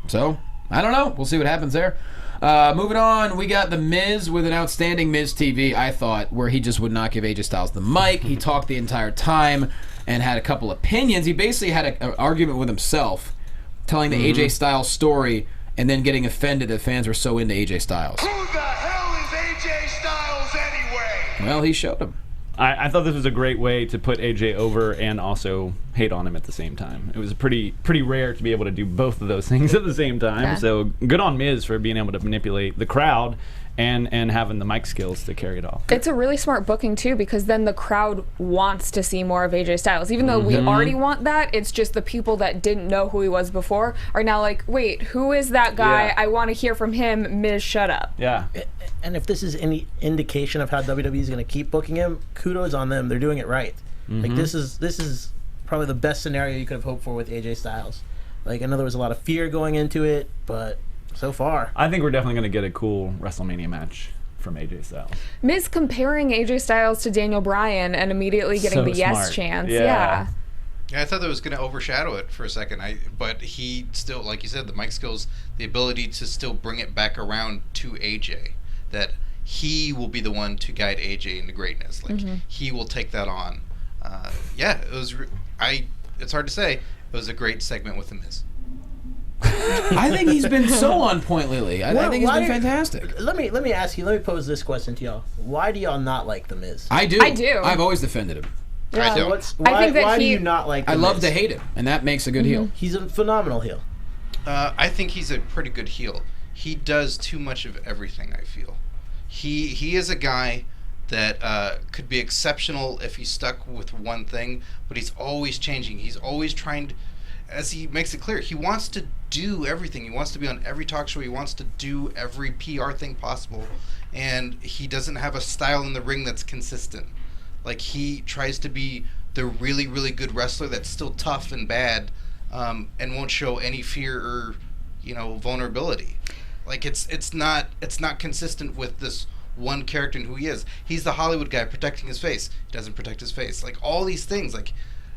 So, I don't know. We'll see what happens there. Moving on, we got The Miz with an outstanding Miz TV, I thought, where he just would not give AJ Styles the mic. He talked the entire time and had a couple opinions. He basically had an argument with himself, telling the AJ Styles story and then getting offended that fans were so into AJ Styles. Who the hell is AJ Styles anyway? Well, he showed him. I thought this was a great way to put AJ over and also hate on him at the same time. It was pretty rare to be able to do both of those things at the same time. Yeah. So good on Miz for being able to manipulate the crowd and having the mic skills to carry it off. It's a really smart booking too, because then the crowd wants to see more of AJ Styles. Even though we already want that, it's just the people that didn't know who he was before are now like, wait, who is that guy? Yeah. I want to hear from him. Miz, shut up. Yeah. And if this is any indication of how WWE is going to keep booking him, kudos on them. They're doing it right. Like this is probably the best scenario you could have hoped for with AJ Styles. Like I know there was a lot of fear going into it, but so far, I think we're definitely going to get a cool WrestleMania match from AJ Styles. Miz comparing AJ Styles to Daniel Bryan and immediately getting So the yes smart. chance. Yeah. Yeah, I thought that was going to overshadow it for a second. But he still, like you said, the mic skills, the ability to still bring it back around to AJ, that he will be the one to guide AJ into greatness. Like he will take that on. Yeah, it was. It's hard to say. It was a great segment with the Miz. I think he's been so on point lately. I think he's been fantastic. Let me ask you. Let me pose this question to y'all. Why do y'all not like The Miz? I do. I've always defended him. I don't. Why think that do he- you not like The I love Miz? to hate him, and that makes a good heel. He's a phenomenal heel. I think he's a pretty good heel. He does too much of everything, I feel. He is a guy that could be exceptional if he's stuck with one thing, but he's always changing. He's always trying to, as he makes it clear, he wants to do everything. He wants to be on every talk show. He wants to do every PR thing possible. And he doesn't have a style in the ring that's consistent. Like, he tries to be the really, really good wrestler that's still tough and bad, and won't show any fear or, vulnerability. Like, it's not consistent with this one character and who he is. He's the Hollywood guy protecting his face. He doesn't protect his face. Like, all these things. Like,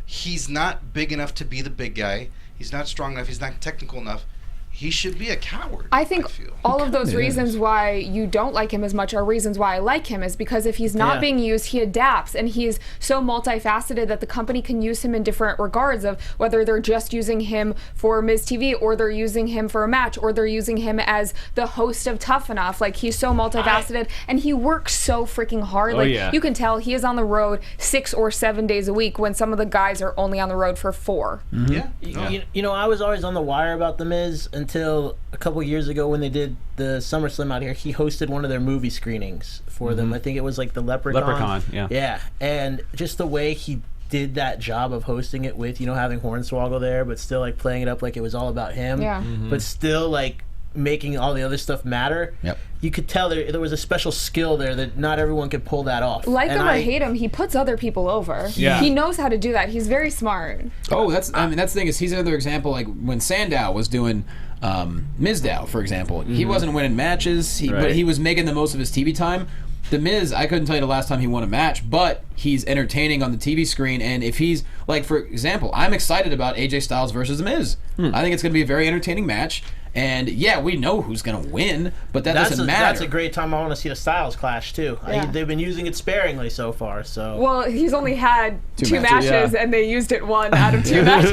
he's not big enough to be the big guy. He's not strong enough. He's not technical enough. He should be a coward. I think feel. all of those kinda reasons is. why you don't like him as much are reasons why I like him, is because if he's not being used, he adapts, and he's so multifaceted that the company can use him in different regards, of whether they're just using him for Miz TV, or they're using him for a match, or they're using him as the host of Tough Enough. Like, he's so multifaceted, and he works so freaking hard. Oh, Like, yeah. you can tell he is on the road 6 or 7 days a week when some of the guys are only on the road for 4. Yeah. I was always on the wire about The Miz until a couple years ago when they did the SummerSlam out here. He hosted one of their movie screenings for them. I think it was like the Leprechaun. Yeah. Yeah, and just the way he did that job of hosting it with, having Hornswoggle there, but still like playing it up like it was all about him. Yeah. But still like making all the other stuff matter. Yep. You could tell there was a special skill there that not everyone could pull that off. Like And him or hate him, he puts other people over. Yeah. He knows how to do that. He's very smart. Oh, that's the thing, is he's another example. Like when Sandow was doing Mizdow, for example, he wasn't winning matches, but Right. he was making the most of his TV time. The Miz, I couldn't tell you the last time he won a match, but he's entertaining on the TV screen. And if he's, like, for example, I'm excited about AJ Styles versus The Miz. I think it's going to be a very entertaining match. And yeah, we know who's going to win, but that doesn't matter. That's a great time. I want to see the Styles clash too. Yeah. They've been using it sparingly so far. So Well, he's only had two matches, matches, yeah. and they used it 1 out of 2 matches.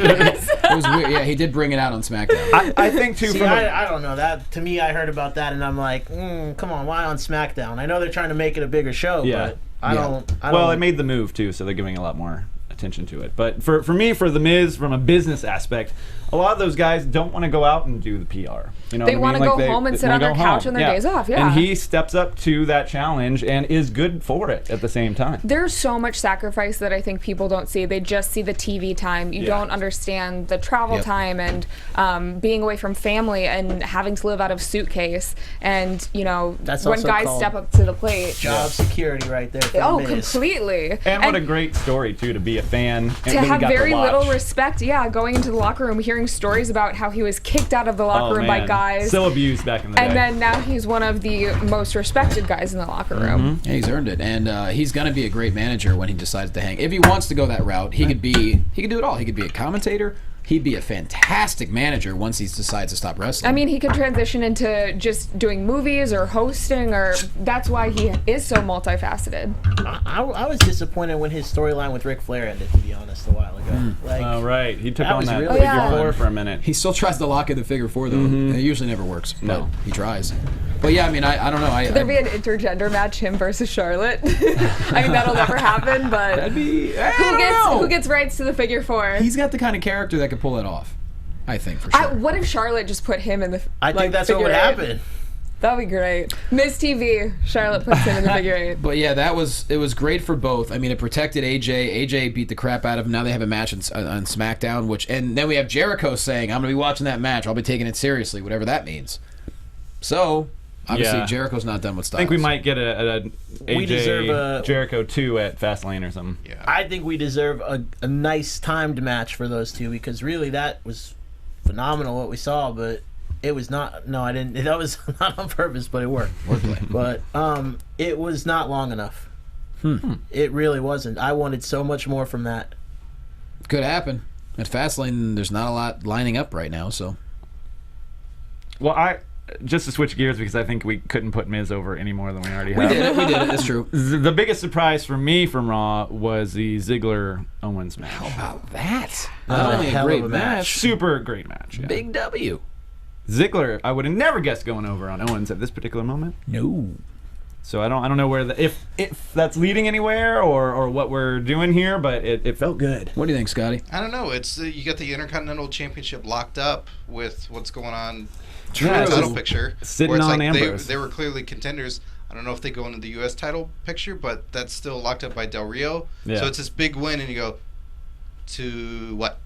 It was weird. Yeah, he did bring it out on SmackDown. I think too. see, I don't know that. To me, I heard about that and I'm like, come on, why on SmackDown? I know they're trying to make it a bigger show, Yeah. but I don't. Well, it made the move too, so they're giving a lot more attention to it. But for me, for The Miz, from a business aspect, a lot of those guys don't want to go out and do the PR. You know, They what I mean? wanna go home and sit wanna on their go couch home. on their days off, yeah. And he steps up to that challenge and is good for it at the same time. There's so much sacrifice that I think people don't see. They just see the TV time. You Yeah. don't understand the travel Yep. time and being away from family and having to live out of suitcase. And, That's when also guys called step up to the plate. job security right there. For Oh, the Miz. completely. And what a great story too, to be a fan. To have very little respect, going into the locker room, hearing stories about how he was kicked out of the locker room by guys. So abused back in the day. And then now he's one of the most respected guys in the locker room. Yeah, he's earned it, and he's going to be a great manager when he decides to hang. If he wants to go that route, he could do it all. He could be a commentator. He'd be a fantastic manager once he decides to stop wrestling. I mean, he could transition into just doing movies or hosting, or that's why he is so multifaceted. I was disappointed when his storyline with Ric Flair ended, to be honest, a while ago. Oh, right. He took on that really figure four for a minute. He still tries to lock in the figure four, though. It usually never works, but he tries. But yeah, I mean, I don't know. Could there be an intergender match, him versus Charlotte? I mean, that'll never happen, but That'd be... who gets rights to the figure four? He's got the kind of character that could pull it off. I think, for sure. What if Charlotte just put him in the I think that's what would happen. That'd be great. Miss TV, Charlotte puts him in the figure eight. But yeah, it was great for both. I mean, it protected AJ. AJ beat the crap out of him. Now they have a match on SmackDown, and then we have Jericho saying, "I'm going to be watching that match. I'll be taking it seriously, whatever that means." So obviously, Jericho's not done with Styles. I think we might get a We deserve a- Jericho 2 at Fastlane or something. Yeah. I think we deserve a nice timed match for those two, because really that was phenomenal what we saw, but it was not. No, I didn't. That was not on purpose, but it worked. But it was not long enough. It really wasn't. I wanted so much more from that. Could happen. At Fastlane, there's not a lot lining up right now, so. Well, just to switch gears, because I think we couldn't put Miz over any more than we already have. We did it. It's true. The biggest surprise for me from Raw was the Ziggler-Owens match. How about that? Not Not a only a hell of great a match. match, Super great match. Yeah. big W. Ziggler, I would have never guessed going over on Owens at this particular moment. No. So I don't know where if that's leading anywhere or what we're doing here, but it felt good. What do you think, Scotty? I don't know. It's you got the Intercontinental Championship locked up with what's going on in Yeah, the title just picture. sitting where it's on like Ambrose. they were clearly contenders. I don't know if they go into the U.S. title picture, but that's still locked up by Del Rio. Yeah. So it's this big win, and you go to what?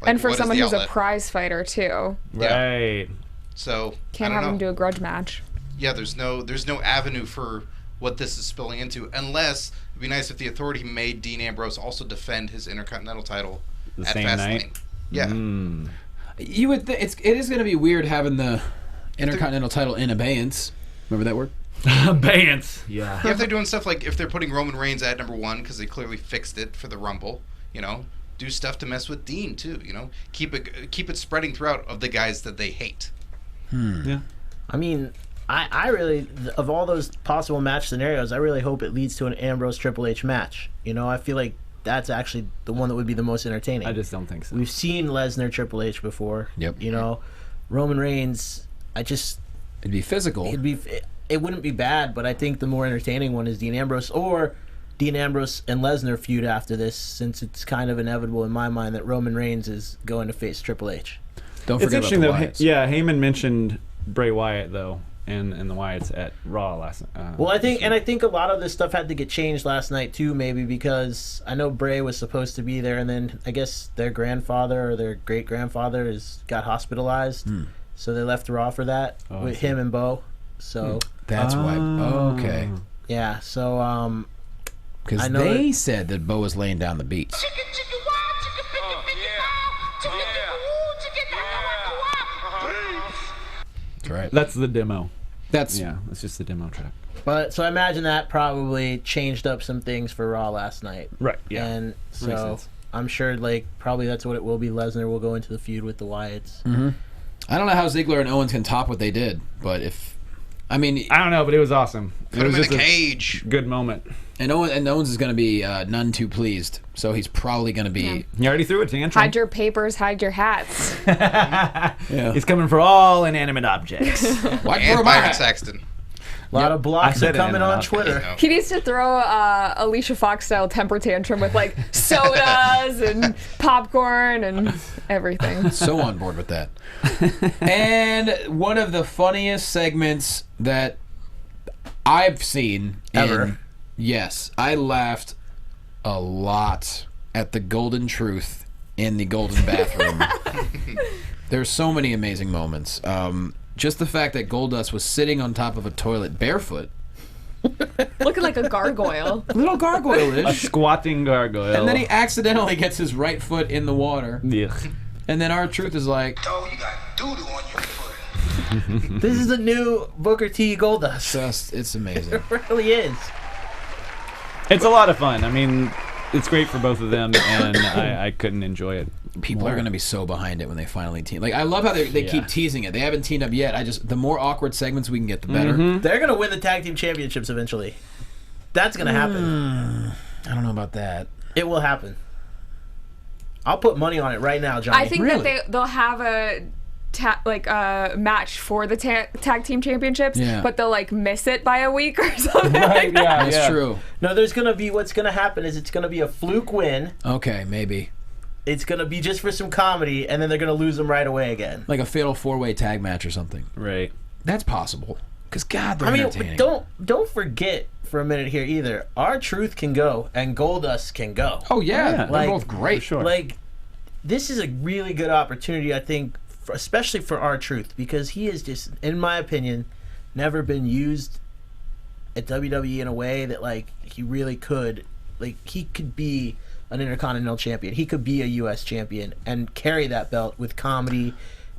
Like, And for what is someone the who's a outlet? prize fighter too, Yeah. Right. So can't I have don't him know. do a grudge match. Yeah, there's no avenue for what this is spilling into, unless it'd be nice if the Authority made Dean Ambrose also defend his Intercontinental title The at same Fastlane. night? Yeah. You would it is going to be weird having the Intercontinental title in abeyance. Remember that word? Abeyance. Yeah. Yeah, if they're doing stuff like if they're putting Roman Reigns at number 1 because they clearly fixed it for the Rumble, do stuff to mess with Dean too. Keep it spreading throughout of the guys that they hate. Yeah. I mean, I really, of all those possible match scenarios, I really hope it leads to an Ambrose Triple H match. I feel like that's actually the one that would be the most entertaining. I just don't think so. We've seen Lesnar Triple H before. Yep. Roman Reigns, it'd be physical. It wouldn't be bad, but I think the more entertaining one is Dean Ambrose, or Dean Ambrose and Lesnar feud after this, since it's kind of inevitable in my mind that Roman Reigns is going to face Triple H. Don't It's forget interesting though. about the Wyatts. Yeah, Heyman mentioned Bray Wyatt though, and the Wyatts at Raw last. Well, I think a lot of this stuff had to get changed last night too, maybe because I know Bray was supposed to be there, and then I guess their grandfather or their great grandfather got hospitalized, so they left Raw for that with him and Bo. So That's why. Okay. yeah, so Because I know they said that Bo was laying down the beats. That's right. That's the demo. That's That's just the demo track. But so I imagine that probably changed up some things for Raw last night. Right. Yeah. And Makes so sense. I'm sure probably that's what it will be. Lesnar will go into the feud with the Wyatts. I don't know how Ziggler and Owens can top what they did, but I don't know, but it was awesome. Put It was him in just a cage. good moment. and Owens is going to be none too pleased, so he's probably going to be. He already threw a tantrum. Hide your papers, hide your hats. Yeah. He's coming for all inanimate objects. Why And throw my Byron hat? Saxton. A lot of I blocks said are coming it, on and Twitter. He needs to throw Alicia Fox style temper tantrum with like sodas and popcorn and everything. So on board with that. And one of the funniest segments that I've seen Ever. Yes, I laughed a lot at the golden truth in the golden bathroom. There's so many amazing moments. Just the fact that Goldust was sitting on top of a toilet barefoot Looking like a gargoyle. Little A gargoyle-ish. squatting gargoyle. And then he accidentally gets his right foot in the water. Yeah. And then R-Truth is like, Oh, you got doo-doo on your foot. This is a new Booker T Goldust. just, it's amazing. It really is. It's a lot of fun. I mean, it's great for both of them, and I couldn't enjoy it. People are going to be so behind it when they finally team. Like, I love how they keep teasing it. They haven't teamed up yet. The more awkward segments we can get, the better. They're going to win the tag team championships eventually. That's going to happen. I don't know about that. It will happen. I'll put money on it right now, Johnny. I think Really? that they'll have a match for the tag team championships, Yeah. but they'll like miss it by a week or something. Right, yeah, That's true. No, there's going to be, what's going to happen is it's going to be a fluke win. Okay, maybe. It's going to be just for some comedy, and then they're going to lose them right away again. Like a fatal 4-way tag match or something. Right. That's possible. Because, God, they're I mean, entertaining. don't forget for a minute here either. R-Truth can go, and Goldust can go. Oh, yeah. yeah. They're Like, both great. for sure. Like, this is a really good opportunity, I think, especially for R-Truth, because he has just, in my opinion, never been used at WWE in a way that, like, he really could. Like, he could be an Intercontinental Champion. He could be a U.S. Champion and carry that belt with comedy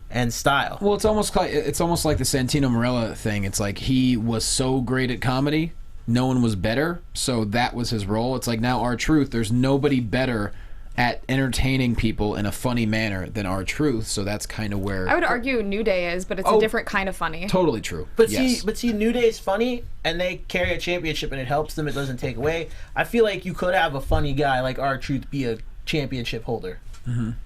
and style. Well, it's almost like the Santino Marella thing. It's like he was so great at comedy, no one was better, so that was his role. It's like now R-Truth, there's nobody better at entertaining people in a funny manner than R-Truth, so that's kind of where... I would argue New Day is, but it's Oh. a different kind of funny. Totally true. But yes. see, New Day is funny, and they carry a championship, and it helps them. It doesn't take away. I feel like you could have a funny guy like R-Truth be a championship holder.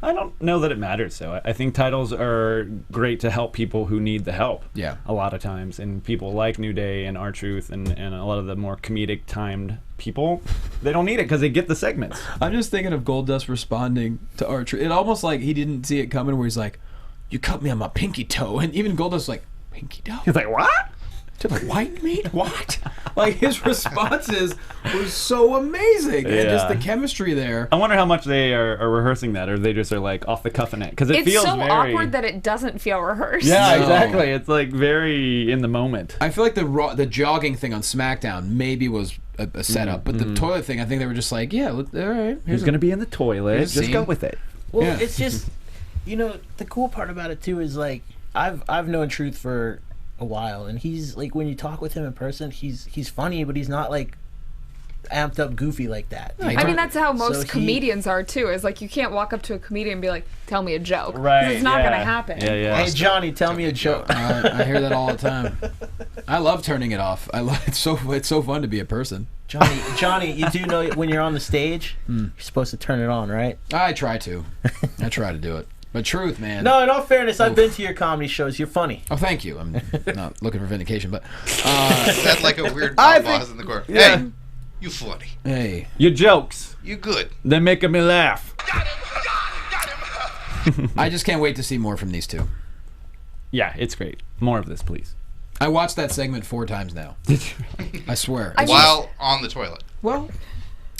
I don't know that it matters, though. I think titles are great to help people who need the help. Yeah. A lot of times. And people like New Day and R-Truth and a lot of the more comedic timed people, they don't need it because they get the segments. I'm just thinking of Goldust responding to R-Truth. It almost like he didn't see it coming, where he's like, "You cut me on my pinky toe," and even Goldust like, "Pinky toe? He's like, what? To the white meat? What?" Like his responses were so amazing, and just Yeah. the chemistry there. I wonder how much they are rehearsing that, or they just are like off the cuff in it. Because it It's feels so very... awkward that it doesn't feel rehearsed. Yeah, No. exactly. It's like very in the moment. I feel like the jogging thing on SmackDown maybe was a setup, but the toilet thing, I think they were just like, yeah, all right. He's going to be in the toilet. here's a Just go scene. with it. Well, Yeah. it's just, the cool part about it too is like I've known Truth for a while, and he's like, when you talk with him in person, he's funny, but he's not like amped up goofy like that. I mean, that's how most So he- comedians are too. Is like you can't walk up to a comedian and be like, "Tell me a joke," 'cause Right. it's not yeah. gonna happen. Yeah, yeah. Hey Johnny, tell me a joke. I hear that all the time. I love turning it off. It's so fun to be a person. Johnny, you do know when you're on the stage, you're supposed to turn it on, right? I try to do it. But Truth, man. No, in all fairness, I've been to your comedy shows. You're funny. Oh, thank you. I'm not looking for vindication, but That's like a weird I boss in the corner. Yeah. Hey, you funny. hey, Your jokes, You good. they're making me laugh. I just can't wait to see more from these two. Yeah, it's great. More of this, please. I watched that segment 4 times now. I swear. I While on the toilet. Well,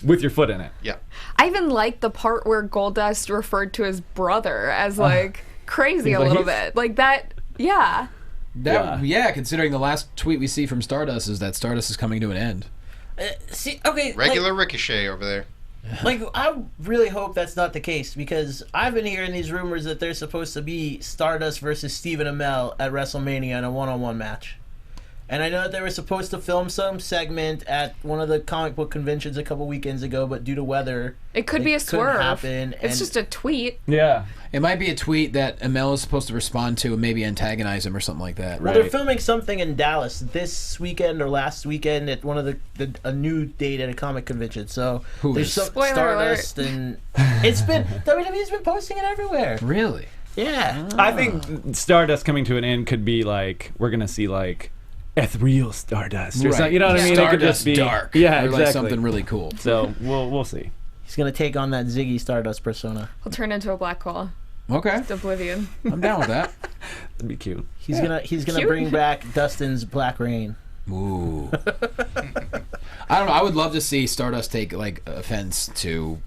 With your foot in it. Yeah. I even like the part where Goldust referred to his brother as like crazy a He's like, little he's- bit, like that. Yeah. yeah, considering the last tweet we see from Stardust is that Stardust is coming to an end. See, okay, Regular Ricochet over there. Like, I really hope that's not the case, because I've been hearing these rumors that there's supposed to be Stardust versus Stephen Amell at WrestleMania in a one-on-one match. And I know that they were supposed to film some segment at one of the comic book conventions a couple weekends ago, but due to weather, It could be a couldn't swerve. happen, It's and- just a tweet. Yeah. It might be a tweet that Amell is supposed to respond to and maybe antagonize him or something like that. Well, they're Right. filming something in Dallas this weekend or last weekend at one of a new date at a comic convention. So Who there's is? some Spoiler Stardust, and it's been WWE's been posting it everywhere. Really? Yeah. I think Stardust coming to an end could be like, we're going to see like ethereal Stardust. Or something, you know what I mean? It could just be dark. Yeah, or exactly. like something really cool. So we'll see. He's gonna take on that Ziggy Stardust persona. He'll turn into a black hole. Okay, Oblivion. I'm down with that. That'd be cute. He's gonna Cute. bring back Dustin's Black Rain. Ooh. I don't know. I would love to see Stardust take like offense to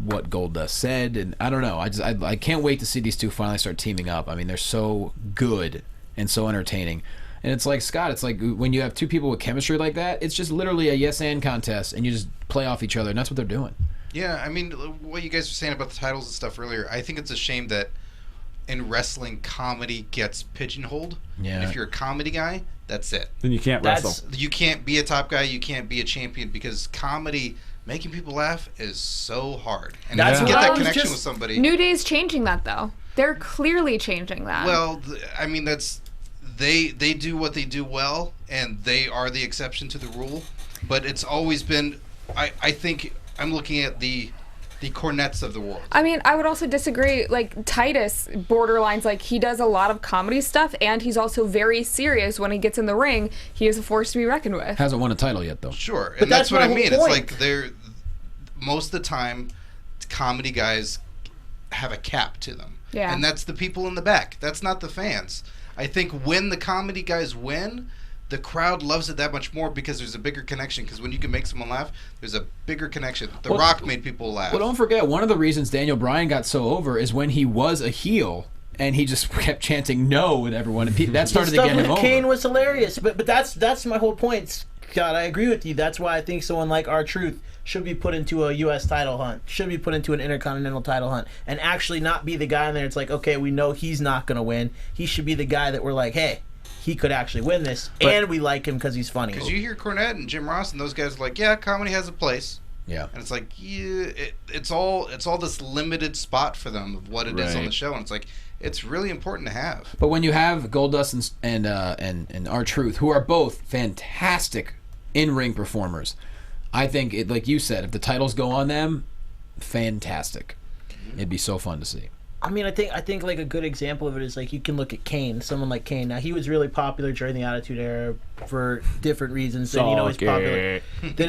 what Goldust said, and I don't know. I can't wait to see these two finally start teaming up. I mean, they're so good and so entertaining. And it's like, Scott, it's like when you have two people with chemistry like that, it's just literally a yes-and contest, and you just play off each other, and that's what they're doing. Yeah, I mean, what you guys were saying about the titles and stuff earlier, I think it's a shame that in wrestling, comedy gets pigeonholed. Yeah. And if you're a comedy guy, that's it. Then you can't wrestle. You can't be a top guy, you can't be a champion, because comedy, making people laugh, is so hard. And That's if you what get I that was connection just- with somebody... New Day's changing that though. They're clearly changing that. Well, I mean, that's... They do what they do well, and they are the exception to the rule. But it's always been... I think I'm looking at the Cornettes of the world. I mean, I would also disagree. Like, Titus borderlines, like, he does a lot of comedy stuff, and he's also very serious when he gets in the ring. He is a force to be reckoned with. Hasn't won a title yet, though. Sure, But and that's what my I whole mean. It's point. like they're... Most of the time, comedy guys have a cap to them. Yeah. And that's the people in the back. That's not the fans. I think when the comedy guys win... The crowd loves it that much more because there's a bigger connection. Because when you can make someone laugh, there's a bigger connection. The Rock made people laugh. Well, don't forget, one of the reasons Daniel Bryan got so over is when he was a heel and he just kept chanting no with everyone. And that started to stuff get him with over. Kane was hilarious, but that's my whole point. God, I agree with you. That's why I think someone like R-Truth should be put into a U.S. title hunt, should be put into an Intercontinental title hunt, and actually not be the guy in there. It's like, okay, we know he's not going to win. He should be the guy that we're like, hey, he could actually win this, and we like him because he's funny. Because you hear Cornette and Jim Ross and those guys are like, yeah, comedy has a place. Yeah. And it's like, yeah, it's all this limited spot for them of what it is on the show, and it's like, it's really important to have. But when you have Goldust and R-Truth, who are both fantastic in-ring performers, I think, like you said, if the titles go on them, fantastic. It'd be so fun to see. I mean, I think like a good example of it is like you can look at Kane, someone like Kane. Now he was really popular during the Attitude Era for different reasons. Then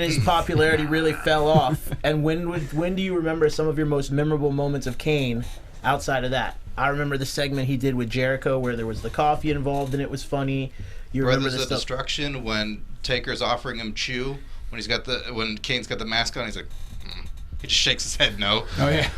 his popularity really fell off. And when do you remember some of your most memorable moments of Kane outside of that? I remember the segment he did with Jericho where there was the coffee involved and it was funny. You remember Brothers of Destruction when Taker's offering him chew when Kane's got the mask on, he's like. He just shakes his head no. Oh yeah.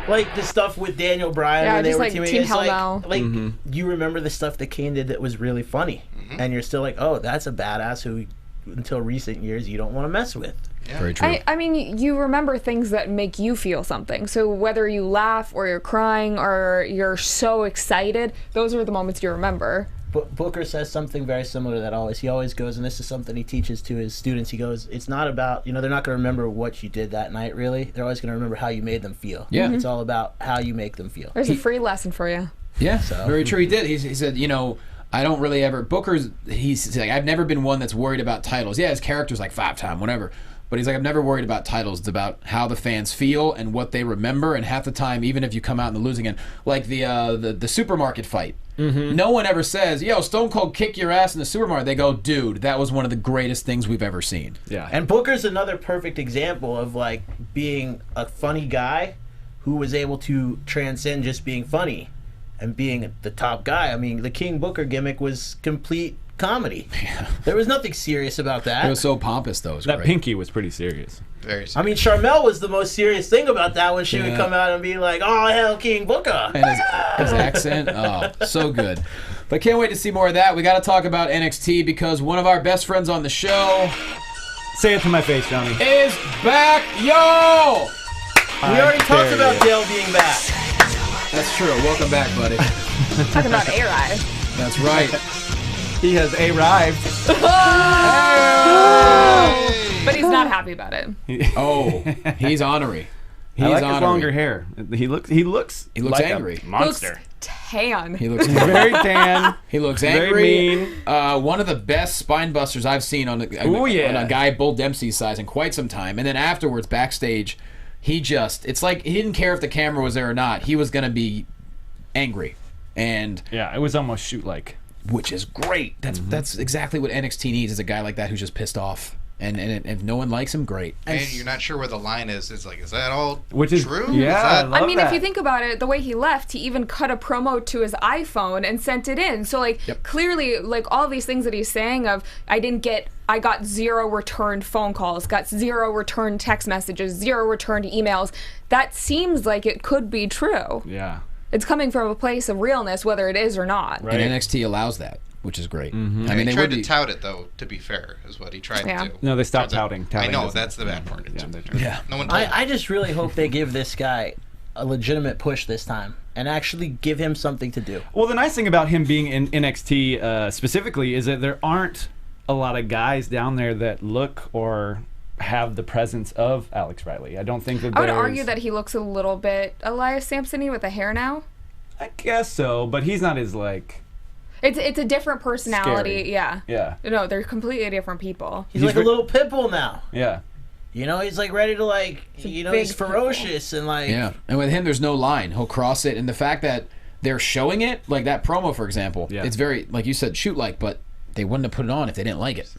Like the stuff with Daniel Bryan Yeah, when they just were like teaming. Team It's Hell like, No. You remember the stuff that Kane did that was really funny, and you're still like, oh, that's a badass who, until recent years, you don't want to mess with. Yeah. Very true. I mean, you remember things that make you feel something. So whether you laugh or you're crying or you're so excited, those are the moments you remember. Booker says something very similar to that always. He always goes, and this is something he teaches to his students. He goes, it's not about, they're not going to remember what you did that night, really. They're always going to remember how you made them feel. Yeah. It's all about how you make them feel. There's a free lesson for you. Yeah, very true. He did. He said, I don't really ever... he's like, I've never been one that's worried about titles. Yeah, his character's like 5-time, whatever. But he's like, I've never worried about titles. It's about how the fans feel and what they remember. And half the time, even if you come out in the losing end, like the supermarket fight. Mm-hmm. No one ever says, yo, Stone Cold kicked your ass in the supermarket. They go, dude, that was one of the greatest things we've ever seen. Yeah. And Booker's another perfect example of like being a funny guy who was able to transcend just being funny and being the top guy. I mean, the King Booker gimmick was complete comedy. Yeah. There was nothing serious about that. It was so pompous, though. It was That great. pinky was pretty serious. Very serious. I mean, Charmel was the most serious thing about that when she would Yeah. come out and be like, oh, hell, King Booker. And his accent, oh, so good. But can't wait to see more of that. We got to talk about NXT because one of our best friends on the show Say it to my face, Johnny. is back. Yo! We already talked about Dale being back. That's true. Welcome back, buddy. Talking about A-Ride. That's right. He has arrived. But he's not happy about it. Oh, he's honorary. He's I like his honorary. longer hair. He looks like angry. a monster. Tan. He looks Very tan. He looks Very angry. mean. One of the best spine busters I've seen on a guy Bull Dempsey's size in quite some time. And then afterwards, backstage, it's like he didn't care if the camera was there or not. He was going to be angry. And Yeah, it was almost shoot-like. which is great. That's exactly what NXT needs, is a guy like that who's just pissed off. And if no one likes him, great. And you're not sure where the line is. It's like, is that all Which is true? yeah. Is that, I mean, if you think about it, the way he left, he even cut a promo to his iPhone and sent it in. So, like, clearly, like, all these things that he's saying of, I got 0 returned phone calls, got 0 returned text messages, 0 returned emails. That seems like it could be true. Yeah. It's coming from a place of realness, whether it is or not. Right. And NXT allows that. which is great. I mean, he they tried would to be. tout it, though, to be fair, is what he tried to do. No, they stopped Turns out- touting. I Touting know, doesn't- that's the bad part. Yeah. No one told him. I just really hope they give this guy a legitimate push this time and actually give him something to do. Well, the nice thing about him being in NXT specifically is that there aren't a lot of guys down there that look or have the presence of Alex Riley. I don't think that I would there's- argue that he looks a little bit Elias Sampson-y with the hair now. I guess so, but he's not as like... It's a different personality, Scary. yeah. Yeah. No, they're completely different people. He's like a little pit bull now. Yeah. You know, he's like ready to like, you know, he's big ferocious and like. Yeah, and with him, there's no line. He'll cross it, and the fact that they're showing it, like that promo, for example, it's very, like you said, shoot-like, but they wouldn't have put it on if they didn't like it.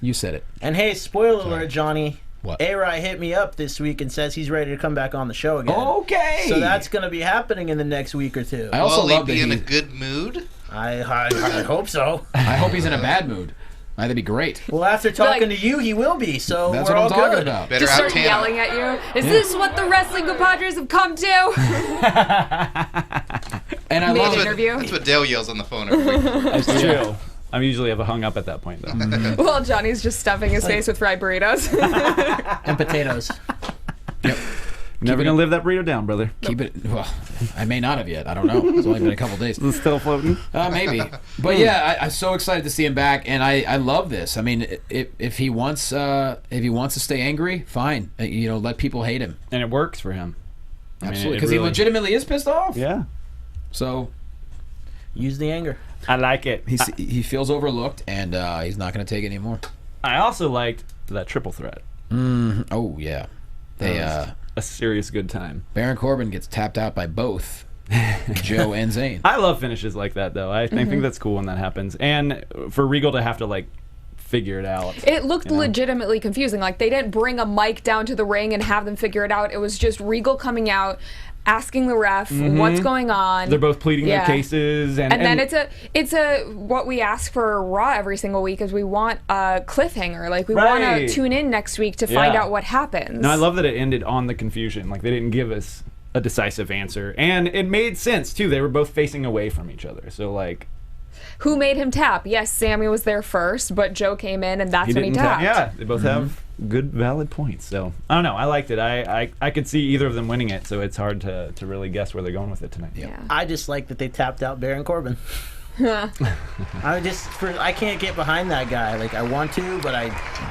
You said it. And hey, spoiler alert, Johnny. What? A-Rai hit me up this week and says he's ready to come back on the show again. Okay. So that's going to be happening in the next week or two. I also Will love he that be in a good mood? I hope so. I hope he's in a bad mood. That'd be great. Well, after talking to you, he will be. So That's we're what all I'm talking good. about. Better Just out start Tana. yelling at you. Is this what the wrestling compadres have come to? And I Made love an it. interview. That's what Dale yells on the phone every week. That's true. I'm usually have hung up at that point, though. Well, Johnny's just stuffing his face with fried burritos. And potatoes. Yep. Never gonna live that burrito down, brother. Keep it. Well, I may not have yet. I don't know. It's only been a couple days. It's still floating. Maybe. But yeah, I'm so excited to see him back, and I love this. I mean, if he wants to stay angry, fine. You know, let people hate him. And it works for him. I mean, Absolutely, it because he really- legitimately is pissed off. Yeah. So Use the anger. I like it. he feels overlooked, and he's not going to take it anymore. I also liked that triple threat. Oh yeah, they A serious good time. Baron Corbin gets tapped out by both Joe and Zayn. I love finishes like that, though. I think that's cool when that happens. And for Regal to have to, like, figure it out. It looked legitimately confusing. Like, they didn't bring a mic down to the ring and have them figure it out. It was just Regal coming out, asking the ref what's going on. They're both pleading their cases. And then it's a what we ask for Raw every single week is we want a cliffhanger. Like, we want to tune in next week to find out what happens. No, I love that it ended on the confusion. Like, they didn't give us a decisive answer. And it made sense, too. They were both facing away from each other. So, like... Who made him tap? Yes, Sammy was there first, but Joe came in, and that's when he didn't tapped. Yeah, they both have good, valid points. So, I don't know. I liked it. I could see either of them winning it, so it's hard to really guess where they're going with it tonight. Yeah. I just like that they tapped out Baron Corbin. I can't get behind that guy. Like, I want to, but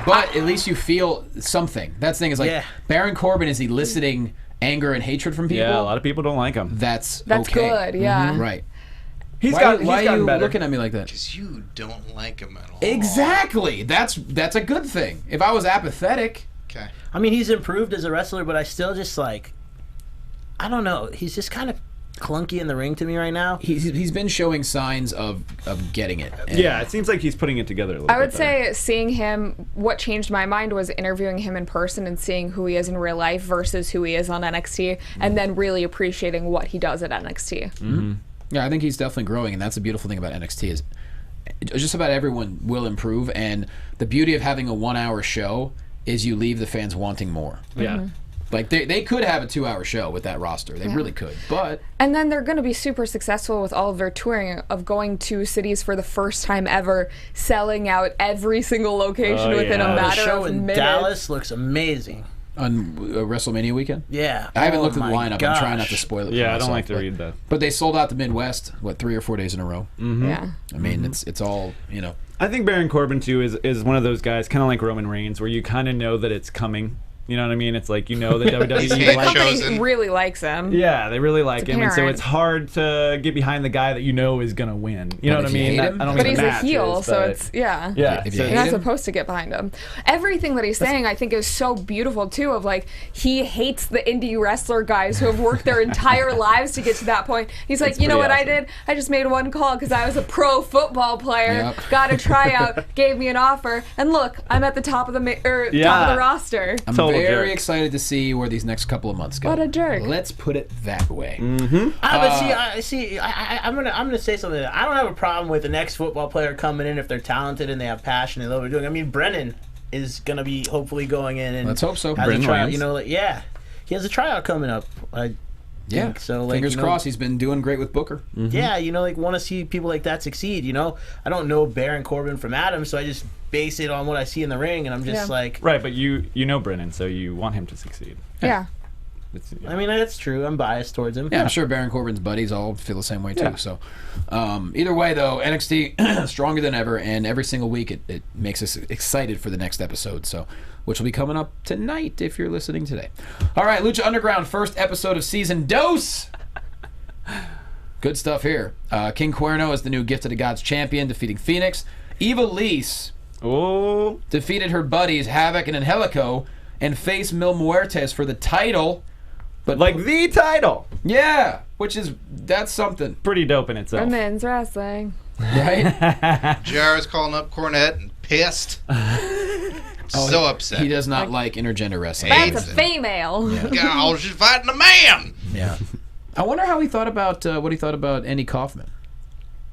But at least you feel something. That's the thing is like Baron Corbin is eliciting anger and hatred from people. Yeah, a lot of people don't like him. That's That's okay. good, yeah. Right. He's Why gotten are you better. looking at me like that? Because you don't like him at all. Exactly. That's a good thing. If I was apathetic, Okay. I mean, he's improved as a wrestler, but I still just like, I don't know. He's just kind of clunky in the ring to me right now. he's been showing signs of getting it. And Yeah, it seems like he's putting it together a little I bit would better. say seeing him, what changed my mind was interviewing him in person and seeing who he is in real life versus who he is on NXT, and then really appreciating what he does at NXT. Yeah, I think he's definitely growing, and that's the beautiful thing about NXT is just about everyone will improve, and the beauty of having a 1 hour show is you leave the fans wanting more. Yeah. Like they could have a 2 hour show with that roster. They really could. But And then they're going to be super successful with all of their touring of going to cities for the first time ever, selling out every single location within a The matter show of in minutes. Dallas looks amazing. on WrestleMania weekend? Yeah. I haven't Oh looked at the my lineup. I'm trying not to gosh. spoil it for Yeah, I myself, don't like to but- read that. But they sold out the Midwest, 3 or 4 days in a row. Yeah. I mean, it's all, I think Baron Corbin, too, is one of those guys, kind of like Roman Reigns, where you kind of know that it's coming. You know what I mean? It's like, you know that He's WWE being likes chosen. Company really likes him. Yeah, they really like him, and so apparent. it's hard to get behind the guy that you know is gonna win. You know But what I if you mean? hate him? I don't But mean he's the a matches, heel, so but- it's, yeah. yeah. If you so- hate You're not him? supposed to get behind him. Everything that he's saying, I think, is so beautiful too. Of like, he hates the indie wrestler guys who have worked their entire lives to get to that point. He's like, It's you know what pretty I did? I just made one call because I was a pro football player, Yep. got a tryout, gave me an offer, and look, I'm at the top of the top of Yeah. the roster. I'm Total very jerk. excited to see where these next couple of months go. What a jerk. Let's put it that way. I'm gonna say something. I don't have a problem with the next football player coming in if they're talented and they have passion and they love what they're doing. I mean, Brennan is gonna be hopefully going in and Let's hope so. has a Brennan tryout. Williams. You know, he has a tryout coming up. Yeah. think. So like, Fingers you know, crossed. He's been doing great with Booker. Yeah, you know, like want to see people like that succeed. You know, I don't know Baron Corbin from Adam, so I just base it on what I see in the ring, and I'm just like, Right, but you know Brennan, so you want him to succeed. Yeah. I mean, that's true. I'm biased towards him. Yeah, I'm sure Baron Corbin's buddies all feel the same way too. Yeah. So, either way, though, NXT stronger than ever, and every single week it makes us excited for the next episode. So, which will be coming up tonight if you're listening today. All right, Lucha Underground, first episode of season dos. Good stuff here. King Cuerno is the new Gift of the Gods champion, defeating Phoenix. Eva Lise defeated her buddies Havoc and Angelico and faced Mil Muertes for the title. But Like the title. yeah, that's something, Pretty dope in itself. Women's wrestling. right? JR is calling up Cornette and pissed. So upset. He does not like intergender wrestling. That's Hates a it. female. Oh, she's fighting a man. Yeah. I wonder how he thought about what he thought about Andy Kaufman,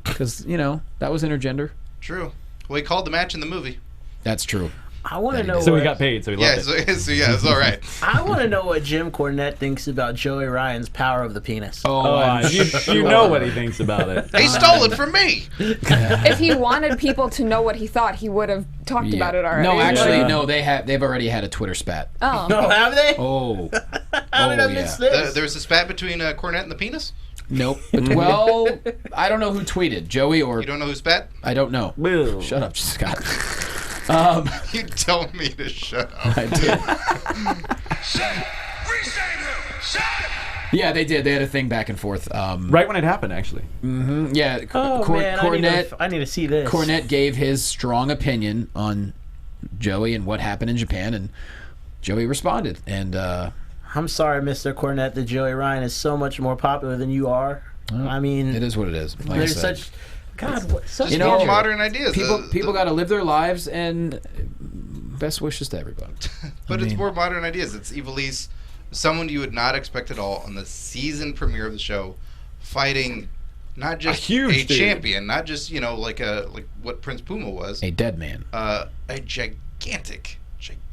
because that was intergender. True. Well, he called the match in the movie. That's true. I want to know. So he what- got paid, so he Yeah, loved it. so yeah, it's all right. I want to know what Jim Cornette thinks about Joey Ryan's power of the penis. You know what he thinks about it. He stole it from me. If he wanted people to know what he thought, he would have talked about it already. No, actually, Yeah. no. They've already had a Twitter spat. Oh. No, have they? Oh, How did I yeah. miss this? There's a spat between Cornette and the penis. Nope. Well, I don't know who tweeted, Joey or You don't know who spat? I don't know. Boo. Shut up, Scott. You told me to shut up. I did. Yeah, they did. They had a thing back and forth. Right when it happened, actually. Yeah, Oh man, Cornette. I need to see this. Cornette gave his strong opinion on Joey and what happened in Japan, and Joey responded. And I'm sorry, Mr. Cornette, that Joey Ryan is so much more popular than you are. I mean, it is what it is. Like I there's said. such God. What, such Just know, more modern ideas. People got to live their lives, and best wishes to everybody. But it's more modern ideas. It's Ivelisse, someone you would not expect at all on the season premiere of the show, fighting not just A huge dude. champion, not just like what Prince Puma was, A dead man. a gigantic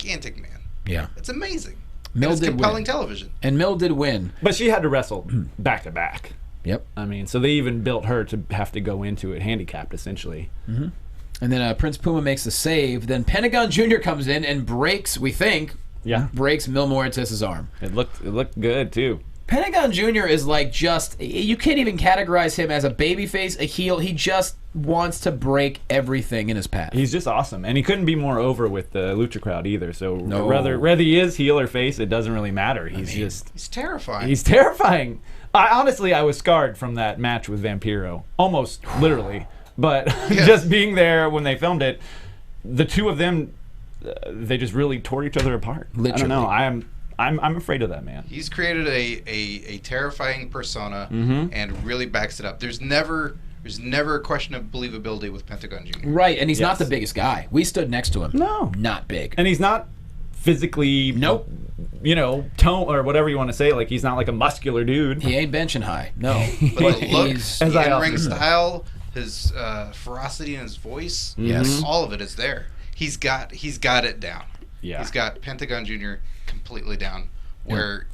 man. Yeah. It's amazing. Mil It's did compelling win. television. And Mil did win. But she had to wrestle back to back. Yep. I mean, so they even built her to have to go into it handicapped, essentially. And then Prince Puma makes the save. Then Pentagon Jr. comes in and breaks, we think, Yeah. breaks Mil Muertes' arm. It looked good, too. Pentagon Jr. is like you can't even categorize him as a babyface, a heel. He just wants to break everything in his path. He's just awesome. And he couldn't be more over with the Lucha crowd either. So No. whether he is heel or face, it doesn't really matter. He's terrifying. He's terrifying. I was scarred from that match with Vampiro. Almost literally. But just being there when they filmed it, the two of them, they just really tore each other apart. Literally. I don't know. I'm afraid of that man. He's created a terrifying persona Mm-hmm. and really backs it up. There's never a question of believability with Pentagon Jr. Right, and he's not Yes. the biggest guy. We stood next to him. No. Not big. And he's not physically, Nope. tone or whatever you want to say. Like he's not like a muscular dude. He ain't benching high. No. But the look, he's... As I the often in-ring say. style, his ferocity in his voice, Yes. all of it is there. He's got it down. Yeah. He's got Pentagon Jr. completely down, where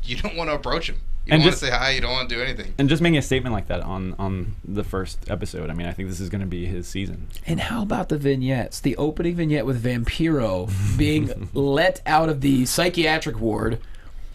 you don't want to approach him. You And don't want to just- say hi. You don't want to do anything. And just making a statement like that on the first episode, I mean, I think this is going to be his season. And how about the vignettes? The opening vignette with Vampiro being let out of the psychiatric ward,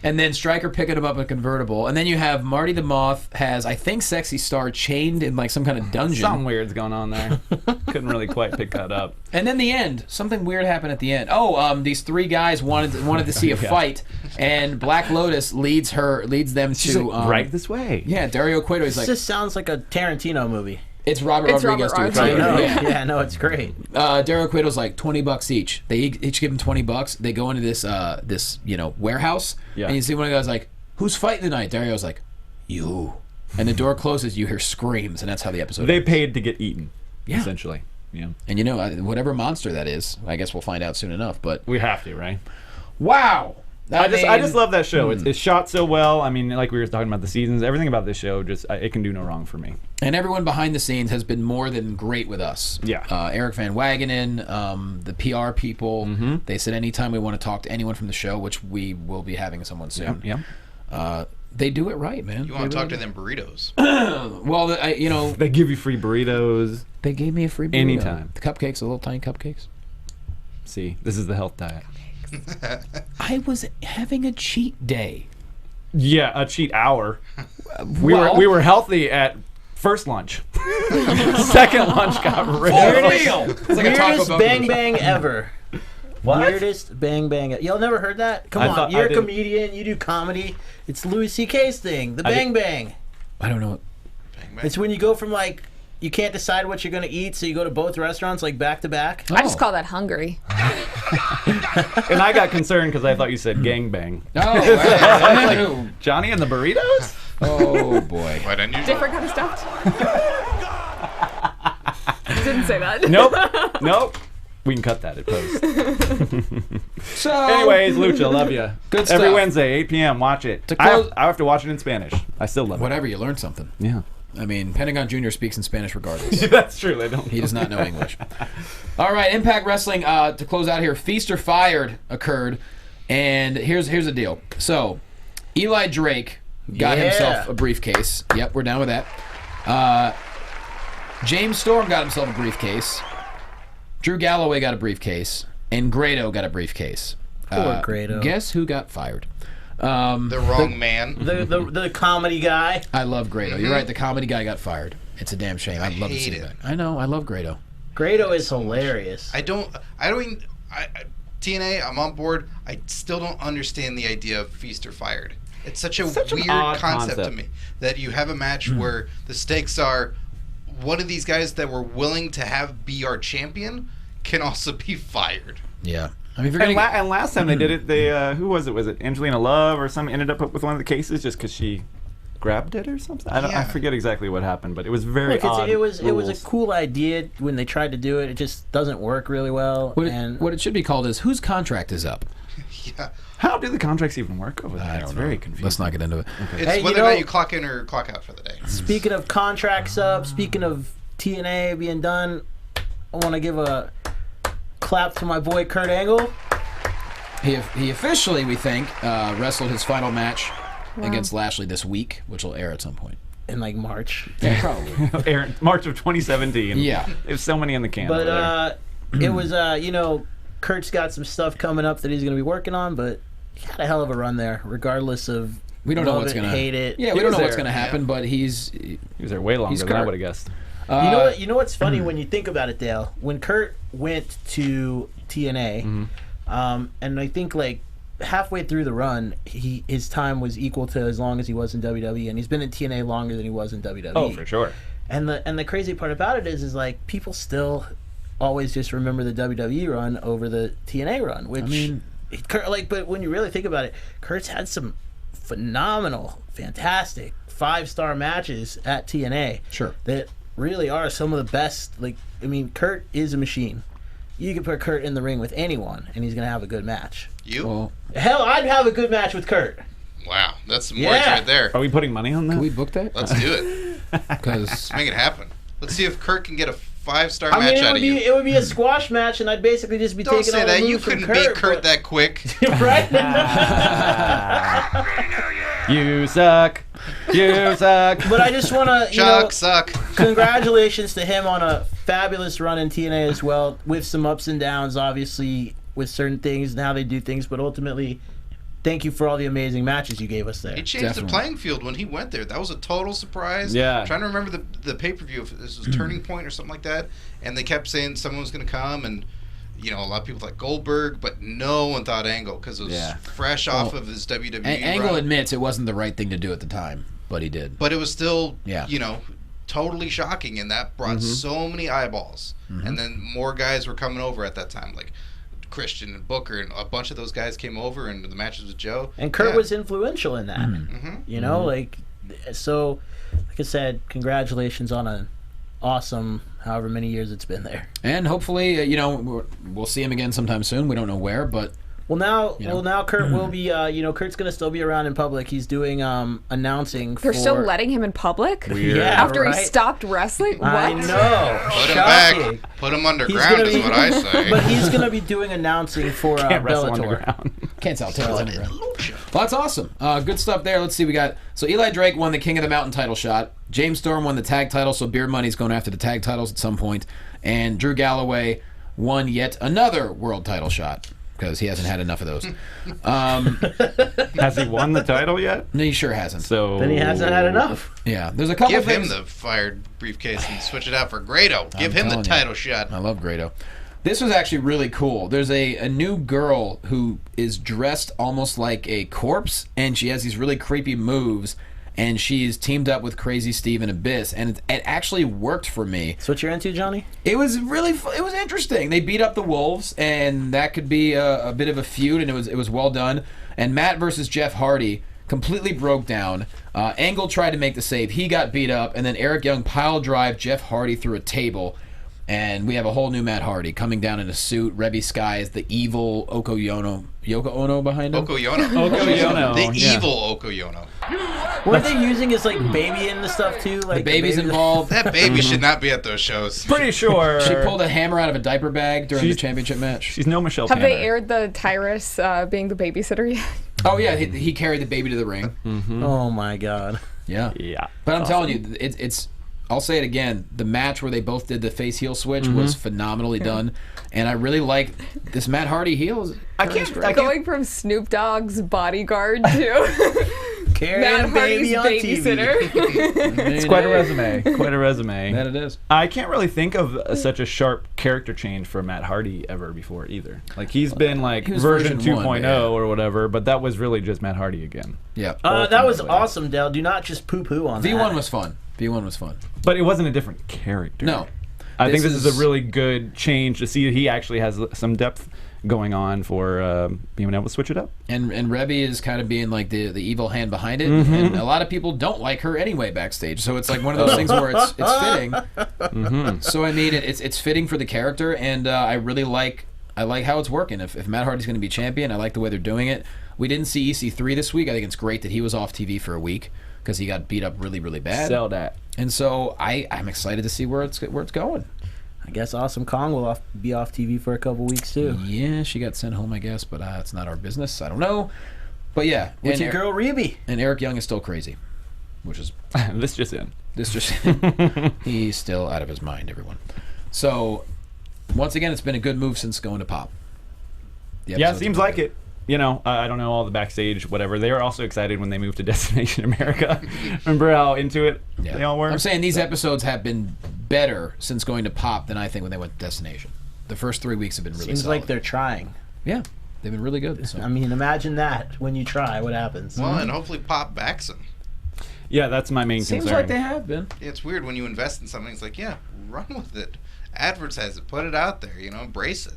and then Stryker picking him up in a convertible, and then you have Marty the Moth has, I think, Sexy Star chained in like some kind of dungeon. Something weird's going on there. Couldn't really quite pick that up. And then the end, something weird happened at the end. These three guys wanted to see a Yeah. fight, and Black Lotus leads them She's to like, right this way. Yeah, Dario Cueto is This like, just sounds like a Tarantino movie. it's Robert It's Rodriguez Robert to a T. I know. Rodriguez. Yeah, no, it's great. Dario Cueto's like $20 each. They each give him $20. They go into this warehouse, Yeah. and you see one of the guys like, "Who's fighting tonight?" Dario's like, "You." And the door closes. You hear screams, and that's how the episode. They ends. paid to get eaten, Yeah. essentially. Yeah. And whatever monster that is, I guess we'll find out soon enough. But We have to, right? wow, I just love that show. It's shot so well. I mean, like we were talking about the seasons, everything about this show it can do no wrong for me. And everyone behind the scenes has been more than great with us. Yeah. Eric Van Wagenen, the PR people. They said anytime we want to talk to anyone from the show, which we will be having someone soon. Yeah. They do it right, man. You want to talk to them burritos? Well, They give you free burritos. they gave me a free burrito. Anytime. The cupcakes, the little tiny cupcakes. See, this is the health diet. I was having a cheat day. Yeah, a cheat hour. We Well- were healthy at first lunch. Second lunch got rid of. It's like a Taco Weirdest Bell bang commercial. bang ever. What? Weirdest bang bang. Y'all never heard that? Come I on, thought- you're I a didn't- comedian. You do comedy. It's Louis C.K.'s thing. The I bang bang. I don't know. Bang, bang. It's when you go from like you can't decide what you're gonna eat, so you go to both restaurants like back to back. I just call that hungry. And I got concerned because I thought you said gangbang. Oh, Johnny and the burritos? oh boy. Quite unusual. Different kind of stuff. Didn't say that. Nope. We can cut that at post. So, Anyways, Lucha, love you. Good Every stuff. Wednesday, 8 p.m. Watch it. To I close- have to watch it in Spanish. I still love whatever, you learned something. it. Yeah. I mean, Pentagon Jr. speaks in Spanish regardless. That's true. They don't. He does not know English. All right, Impact Wrestling, to close out here, Feast or Fired occurred. And here's the deal. So, Eli Drake got Yeah. himself a briefcase. Yep, we're down with that. James Storm got himself a briefcase. Drew Galloway got a briefcase. And Grado got a briefcase. Poor Grado. Guess who got fired? The wrong man. The comedy guy. I love Grado. You're right, the comedy guy got fired. It's a damn shame. I'd love to see hate it. that. I know, I love Grado. Grado is hilarious. I don't even. TNA, I'm on board. I still don't understand the idea of Feast or Fired. It's such a Such an weird odd concept to concept. me that you have a match where the stakes are one of these guys that we're willing to have be our champion can also be fired. Yeah. I mean, if you're gonna And last time they did it, they who was it? Was it Angelina Love or something? Ended up with one of the cases just because she grabbed it or something. I Yeah. forget exactly what happened, but it was very Look, odd. it was rules. a cool idea when they tried to do it. It just doesn't work really well. what it should be called is whose contract is up. Yeah. How do the contracts even work over there? I don't It's know. very confusing. Let's not get into it. It's Hey, you whether or know- not you clock in or clock out for the day. Speaking of contracts up, speaking of TNA being done, I want to give a clap to my boy Kurt Angle. He officially, we think, wrestled his final match against Lashley this week, which will air at some point. In like March. Yeah, probably. Aaron, March of 2017. Yeah. There's so many in the can. over there. But it was, Kurt's got some stuff coming up that he's going to be working on, but he had a hell of a run there, regardless of We don't know love what's it, gonna hate it. Yeah, He we don't was know what's there. gonna happen, but he's He was there way longer than I Kurt. would have guessed. You know what's funny when you think about it, Dale? When Kurt went to TNA, and I think like halfway through the run, his time was equal to as long as he was in WWE, and he's been in TNA longer than he was in WWE. Oh, for sure. And the crazy part about it is like people still always just remember the WWE run over the TNA run, which I mean, Kurt, but when you really think about it, Kurt's had some phenomenal, fantastic 5-star matches at TNA. Sure. That really are some of the best. Kurt is a machine. You can put Kurt in the ring with anyone, and he's gonna have a good match. You? well, Hell, I'd have a good match with Kurt. Wow, that's some Yeah. words right there. Are we putting money on that? can we book that? Let's do it. Because Let's make it happen. Let's see if Kurt can get a 5-star I mean, match it out would of be you. it would be a squash match, and I'd basically just be Don't taking say all the that. You moves from couldn't beat Kurt but- that quick. right? You suck. You suck. But I just want to, Chuck, suck. congratulations to him on a fabulous run in TNA as well, with some ups and downs, obviously, with certain things and how they do things. But ultimately, thank you for all the amazing matches you gave us there. He changed Definitely. the playing field when he went there. That was a total surprise. Yeah. I'm trying to remember the pay-per-view, if this was Turning Point or something like that. And they kept saying someone was going to come, and a lot of people thought Goldberg, but no one thought Angle because it was Yeah. fresh off of his WWE Angle run. admits it wasn't the right thing to do at the time, but he did. But it was still, Yeah. totally shocking, and that brought so many eyeballs. And then more guys were coming over at that time, like Christian and Booker, and a bunch of those guys came over, and the matches with Joe. And Kurt Yeah. was influential in that. So, like I said, congratulations on an awesome, however many years it's been there. And hopefully, we'll see him again sometime soon. We don't know where, but Well, now Kurt will be. Kurt's gonna still be around in public. He's doing announcing. They're for... still letting him in public? Weird. Yeah, After right? he stopped wrestling? What? I know. Put him Shocking. back. Put him He's underground gonna is be- what I say. But he's gonna be doing announcing for Can't wrestle Bellator. underground. can't sell tickets anywhere. Well, that's awesome. Good stuff there. Let's see. We got Eli Drake won the King of the Mountain title shot. James Storm won the tag title, so Beer Money's going after the tag titles at some point. And Drew Galloway won yet another world title shot because he hasn't had enough of those. Has he won the title yet? No, he sure hasn't. So Then he hasn't had enough. Yeah, there's a couple Give things. him the fired briefcase and switch it out for Grado. Give him the telling you. title shot. I love Grado. This was actually really cool. There's a new girl who is dressed almost like a corpse, and she has these really creepy moves, and she's teamed up with Crazy Steve and Abyss, and it actually worked for me. That's what you're into, Johnny? It was really it was interesting. They beat up the Wolves, and that could be a bit of a feud, and it was well done. And Matt versus Jeff Hardy completely broke down. Angle tried to make the save. He got beat up, and then Eric Young pile drive Jeff Hardy through a table. And we have a whole new Matt Hardy coming down in a suit. Rebby Sky is the evil Yoko Ono behind him. Okoyono. Okoyono, The yeah. evil Okoyono. Were they using his like baby in the stuff too? Like The baby's baby- involved. That baby should not be at those shows. Pretty sure She pulled a hammer out of a diaper bag during the She's- championship match. She's no Michelle Have Tanner. they aired the Tyrus being the babysitter yet? Oh yeah, he carried the baby to the ring. Oh my god. Yeah. Yeah. But I'm telling you, it's. I'll say it again. The match where they both did the face heel switch was phenomenally done, and I really like this Matt Hardy heel. I can't. Going from Snoop Dogg's bodyguard to Carrying Matt a baby Hardy's on babysitter. TV. It's quite a resume. Quite a resume. That it is. I can't really think of such a sharp character change for Matt Hardy ever before either. Like he's been like He was version version 2.0 one, yeah. or whatever, but that was really just Matt Hardy again. Yeah. That was Ultimately. awesome, Dale. Do not just poo-poo on that. V1 was fun. V1 was fun. But it wasn't a different character. No. I think this This is is- a really good change to see that he actually has some depth going on for being able to switch it up. And Rebby is kind of being like the evil hand behind it, and a lot of people don't like her anyway backstage. So it's like one of those things where it's fitting. So I mean, it's fitting for the character, and I really like how it's working. If Matt Hardy's going to be champion, I like the way they're doing it. We didn't see EC3 this week. I think it's great that he was off TV for a week because he got beat up really, really bad. Sell that. And so I'm excited to see where it's going. I guess Awesome Kong will be off TV for a couple weeks too. Yeah, she got sent home, I guess, but it's not our business. I don't know. But yeah. What's and your girl Reby? And Eric Young is still crazy, which is This just in. he's still out of his mind, everyone. So once again, it's been a good move since going to Pop. The Yeah, it episodes seems have like been it. You know, I don't know all the backstage, whatever. They were also excited when they moved to Destination America. Remember how into it good. Yeah. they all were? I'm saying these episodes have been better since going to Pop than I think when they went to Destination. The first 3 weeks have been really Seems solid. like they're trying. Yeah, they've been really good. So. I mean, imagine that when you try, what happens? Well, and hopefully Pop backs him. Yeah, that's my main Seems concern. like they have been. Yeah, it's weird when you invest in something. It's like, yeah, run with it, advertise it, put it out there. Embrace it.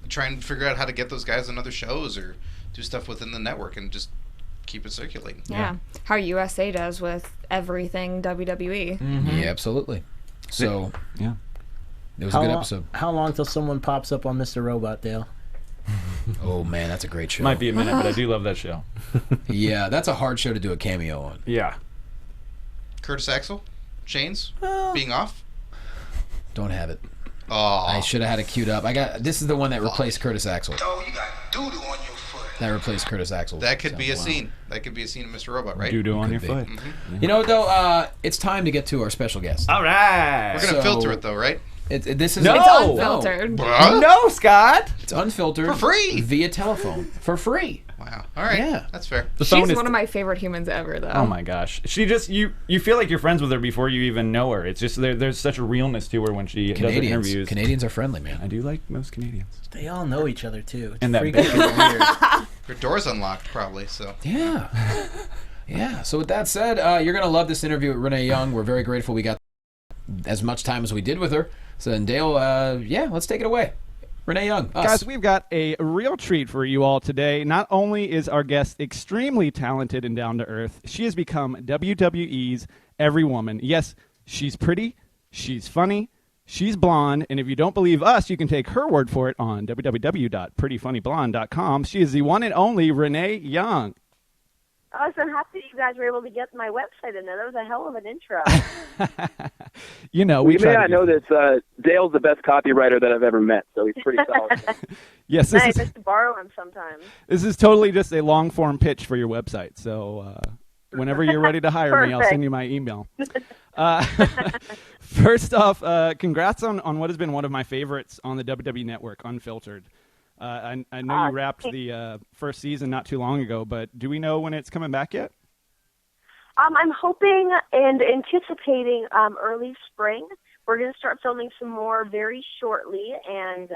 Try and figure out how to get those guys on other shows or do stuff within the network and just keep it circulating. Yeah. How USA does with everything WWE. Yeah, absolutely. So Yeah. it was a good episode. How long till someone pops up on Mr. Robot, Dale? Oh man, that's a great show. Might be a minute, but I do love that show. Yeah, that's a hard show to do a cameo on. Yeah. Curtis Axel, Shane's being off. Don't have it. Oh, I should have had it queued up. This is the one that replaced Curtis Axel. Oh, you got doo-doo on your foot. That replaced Curtis Axel. that could So, be a wow. scene. That could be a scene of Mr. Robot, right? Doo-doo on your Could foot. be. You know what though? It's time to get to our special guest. All right. We're gonna So- filter it though, right? This is No! It's Oh, unfiltered. No, Scott. It's unfiltered For free! via telephone for free. Wow. All right. Yeah. That's fair. The phone She's is- one of my favorite humans ever, though. Oh my gosh, she just you feel like you're friends with her before you even know her. It's just there's such a realness to her when she does her interviews. Canadians are friendly, man. I do like most Canadians. They all know each other too. It's And that freaking weird. Her door's unlocked, probably. So Yeah. Yeah. So with that said, you're gonna love this interview with Renee Young. We're very grateful we got as much time as we did with her. So then Dale, let's take it away. Renee Young, us. Guys, we've got a real treat for you all today. Not only is our guest extremely talented and down to earth, she has become WWE's every woman. Yes, she's pretty, she's funny, she's blonde, and if you don't believe us, you can take her word for it on www.prettyfunnyblonde.com. She is the one and only Renee Young. Oh, so I'm happy you guys were able to get my website in there. That was a hell of an intro. You know, We we may try not to know this. Dale's the best copywriter that I've ever met, so he's pretty solid. Yes, Nice. I should borrow him sometimes. this is totally just a long form pitch for your website. So whenever you're ready to hire me, I'll send you my email. First off, congrats on what has been one of my favorites on the WWE Network, Unfiltered. I know you wrapped the first season not too long ago, but do we know when it's coming back yet? I'm hoping and anticipating early spring. We're going to start filming some more very shortly, and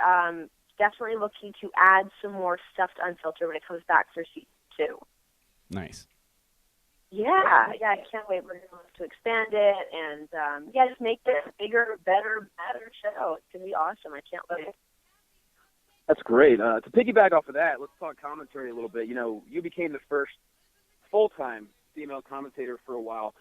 definitely looking to add some more stuff to Unfiltered when it comes back for season 2. Nice. Yeah, I can't wait. We're going to have to expand it and, just make it a bigger, better show. It's going to be awesome. I can't wait. That's great. To piggyback off of that, let's talk commentary a little bit. You know, you became the first full-time female commentator for a while.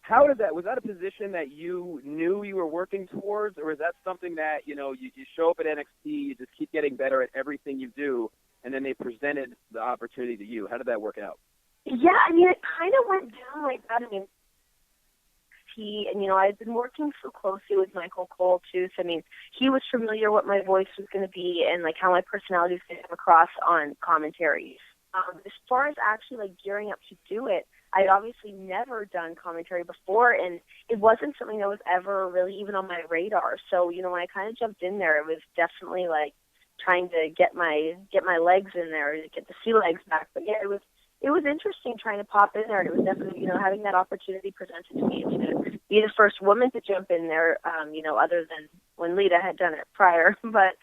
How did that? Was that a position that you knew you were working towards, or is that something that, you know, you show up at NXT, you just keep getting better at everything you do, and then they presented the opportunity to you? How did that work out? Yeah, I mean, it kind of went down like that. I mean, and, you know, I've been working so closely with Michael Cole, too. So, I mean, he was familiar what my voice was going to be and, like, how my personality was going to come across on commentary. As far as actually, like, gearing up to do it, I'd obviously never done commentary before, and it wasn't something that was ever really even on my radar. So, you know, when I kind of jumped in there, it was definitely, like, trying to get my legs in there, to get the sea legs back. But, yeah, it was interesting trying to pop in there, and it was definitely, you know, having that opportunity presented to me to be the first woman to jump in there, you know, other than when Lita had done it prior, but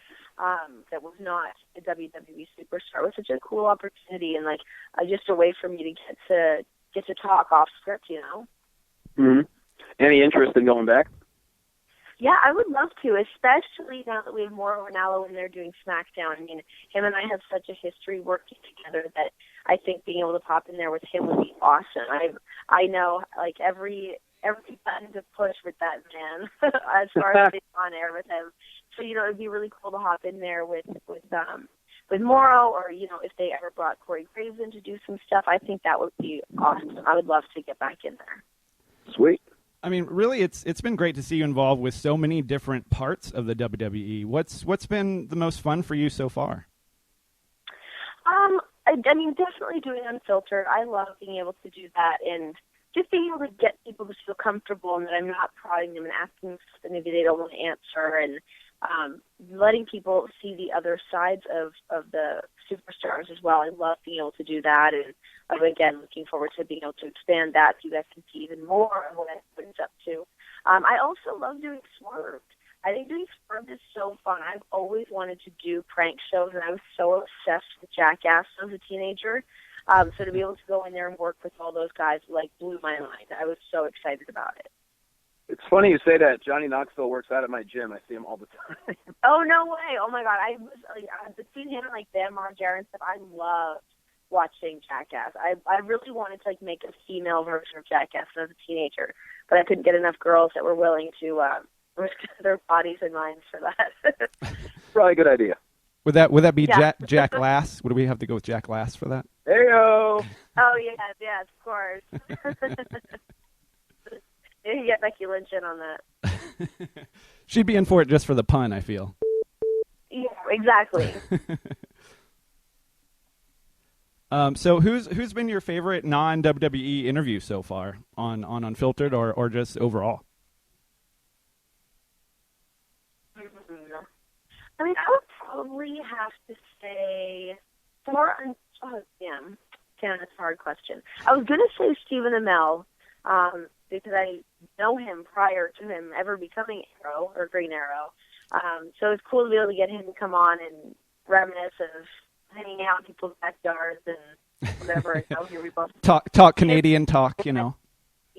that was not a WWE superstar. It was such a cool opportunity, and, like, just a way for me to get to talk off script, you know. Mm-hmm. Any interest in going back? Yeah, I would love to, especially now that we have Mauro Ranallo in there doing SmackDown. I mean, him and I have such a history working together that I think being able to pop in there with him would be awesome. I know, like, every button to push with that man as far as being on air with him. So, you know, it'd be really cool to hop in there with Mauro, or, you know, if they ever brought Corey Graves in to do some stuff, I think that would be awesome. I would love to get back in there. Sweet. I mean, really, it's been great to see you involved with so many different parts of the WWE. What's been the most fun for you so far? I mean, definitely doing Unfiltered. I love being able to do that, and just being able to get people to feel comfortable and that I'm not prodding them and asking them something maybe they don't want to answer, and letting people see the other sides of the superstars as well. I love being able to do that, and again, looking forward to being able to expand that so you guys can see even more of what it's up to. I also love doing Swerved. I think doing Swerved is so fun. I've always wanted to do prank shows, and I was so obsessed with Jackass as a teenager. So to be able to go in there and work with all those guys, like, blew my mind. I was so excited about it. It's funny you say that. Johnny Knoxville works out at my gym. I see him all the time. Oh, no way. Oh, my God. I was, like, between him and, like, Bam Margera and stuff, I loved watching Jackass. I really wanted to, like, make a female version of Jackass when I was a teenager, but I couldn't get enough girls that were willing to risk their bodies and minds for that. Probably a good idea. Would that be Yeah. Jack Glass? Would we have to go with Jack Glass for that? Hey-o! Oh, yes, of course. You can get Becky Lynch in on that. She'd be in for it just for the pun, I feel. Yeah, exactly. So who's been your favorite non-WWE interview so far on Unfiltered or just overall? I mean, I would probably have to say that's a hard question. I was going to say Stephen Amell, because I know him prior to him ever becoming Arrow or Green Arrow. So it's cool to be able to get him to come on and reminisce of hanging out in people's backyards and whatever. Here we both Talk Canadian talk, you know.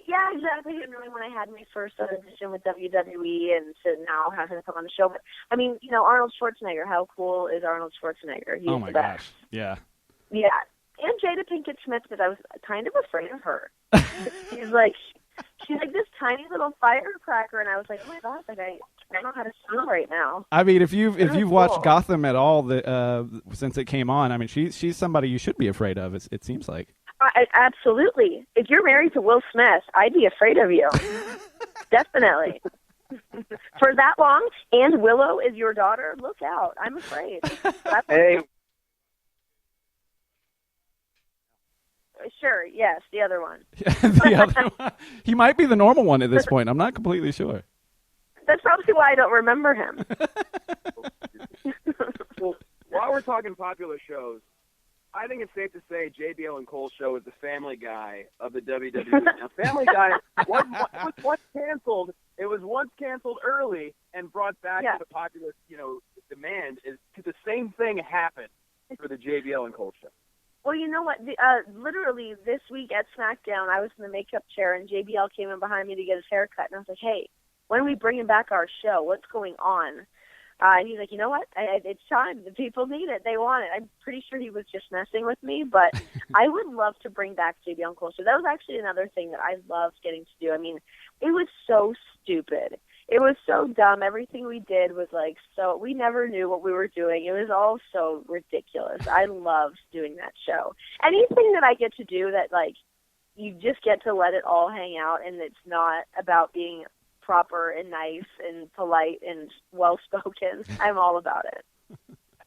Yeah, exactly. And really when I had my first audition with WWE, and to now have him come on the show. But, I mean, you know, Arnold Schwarzenegger, how cool is Arnold Schwarzenegger? He's Oh, my the best. gosh. Yeah. Yeah. And Jada Pinkett Smith, because I was kind of afraid of her. she's like this tiny little firecracker, and I was like, oh, my gosh, like, I don't know how to sound right now. I mean, if you've watched cool. Gotham at all since it came on, I mean, she's somebody you should be afraid of. It seems like. Absolutely. If you're married to Will Smith, I'd be afraid of you. Definitely. For that long, and Willow is your daughter, look out. I'm afraid. Hey. Sure, yes, the other one. The other one. He might be the normal one at this point. I'm not completely sure. That's probably why I don't remember him. Well, while we're talking popular shows, I think it's safe to say JBL and Cole's show is the Family Guy of the WWE. Now, Family Guy was once canceled. It was once canceled early and brought back to the popular, demand. Is the same thing happened for the JBL and Cole show? Well, you know what? Literally this week at SmackDown, I was in the makeup chair, and JBL came in behind me to get his hair cut, and I was like, "Hey, when are we bringing back our show? What's going on?" And he's like, "You know what? It's time. The people need it. They want it." I'm pretty sure he was just messing with me, but I would love to bring back JBL and Cole show. That was actually another thing that I loved getting to do. I mean, it was so stupid. It was so dumb. Everything we did was we never knew what we were doing. It was all so ridiculous. I loved doing that show. Anything that I get to do that, you just get to let it all hang out, and it's not about being proper and nice and polite and well-spoken. I'm all about it.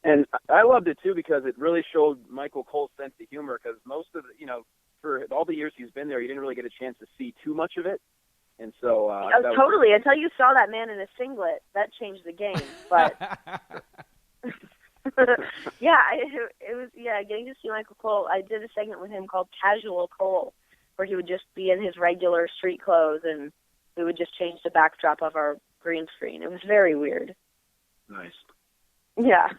And I loved it, too, because it really showed Michael Cole's sense of humor, because most of for all the years he's been there, you didn't really get a chance to see too much of it. And so... totally. Until you saw that man in a singlet, that changed the game. But... it was getting to see Michael Cole. I did a segment with him called Casual Cole, where he would just be in his regular street clothes, and we would just change the backdrop of our green screen. It was very weird. Nice. Yeah.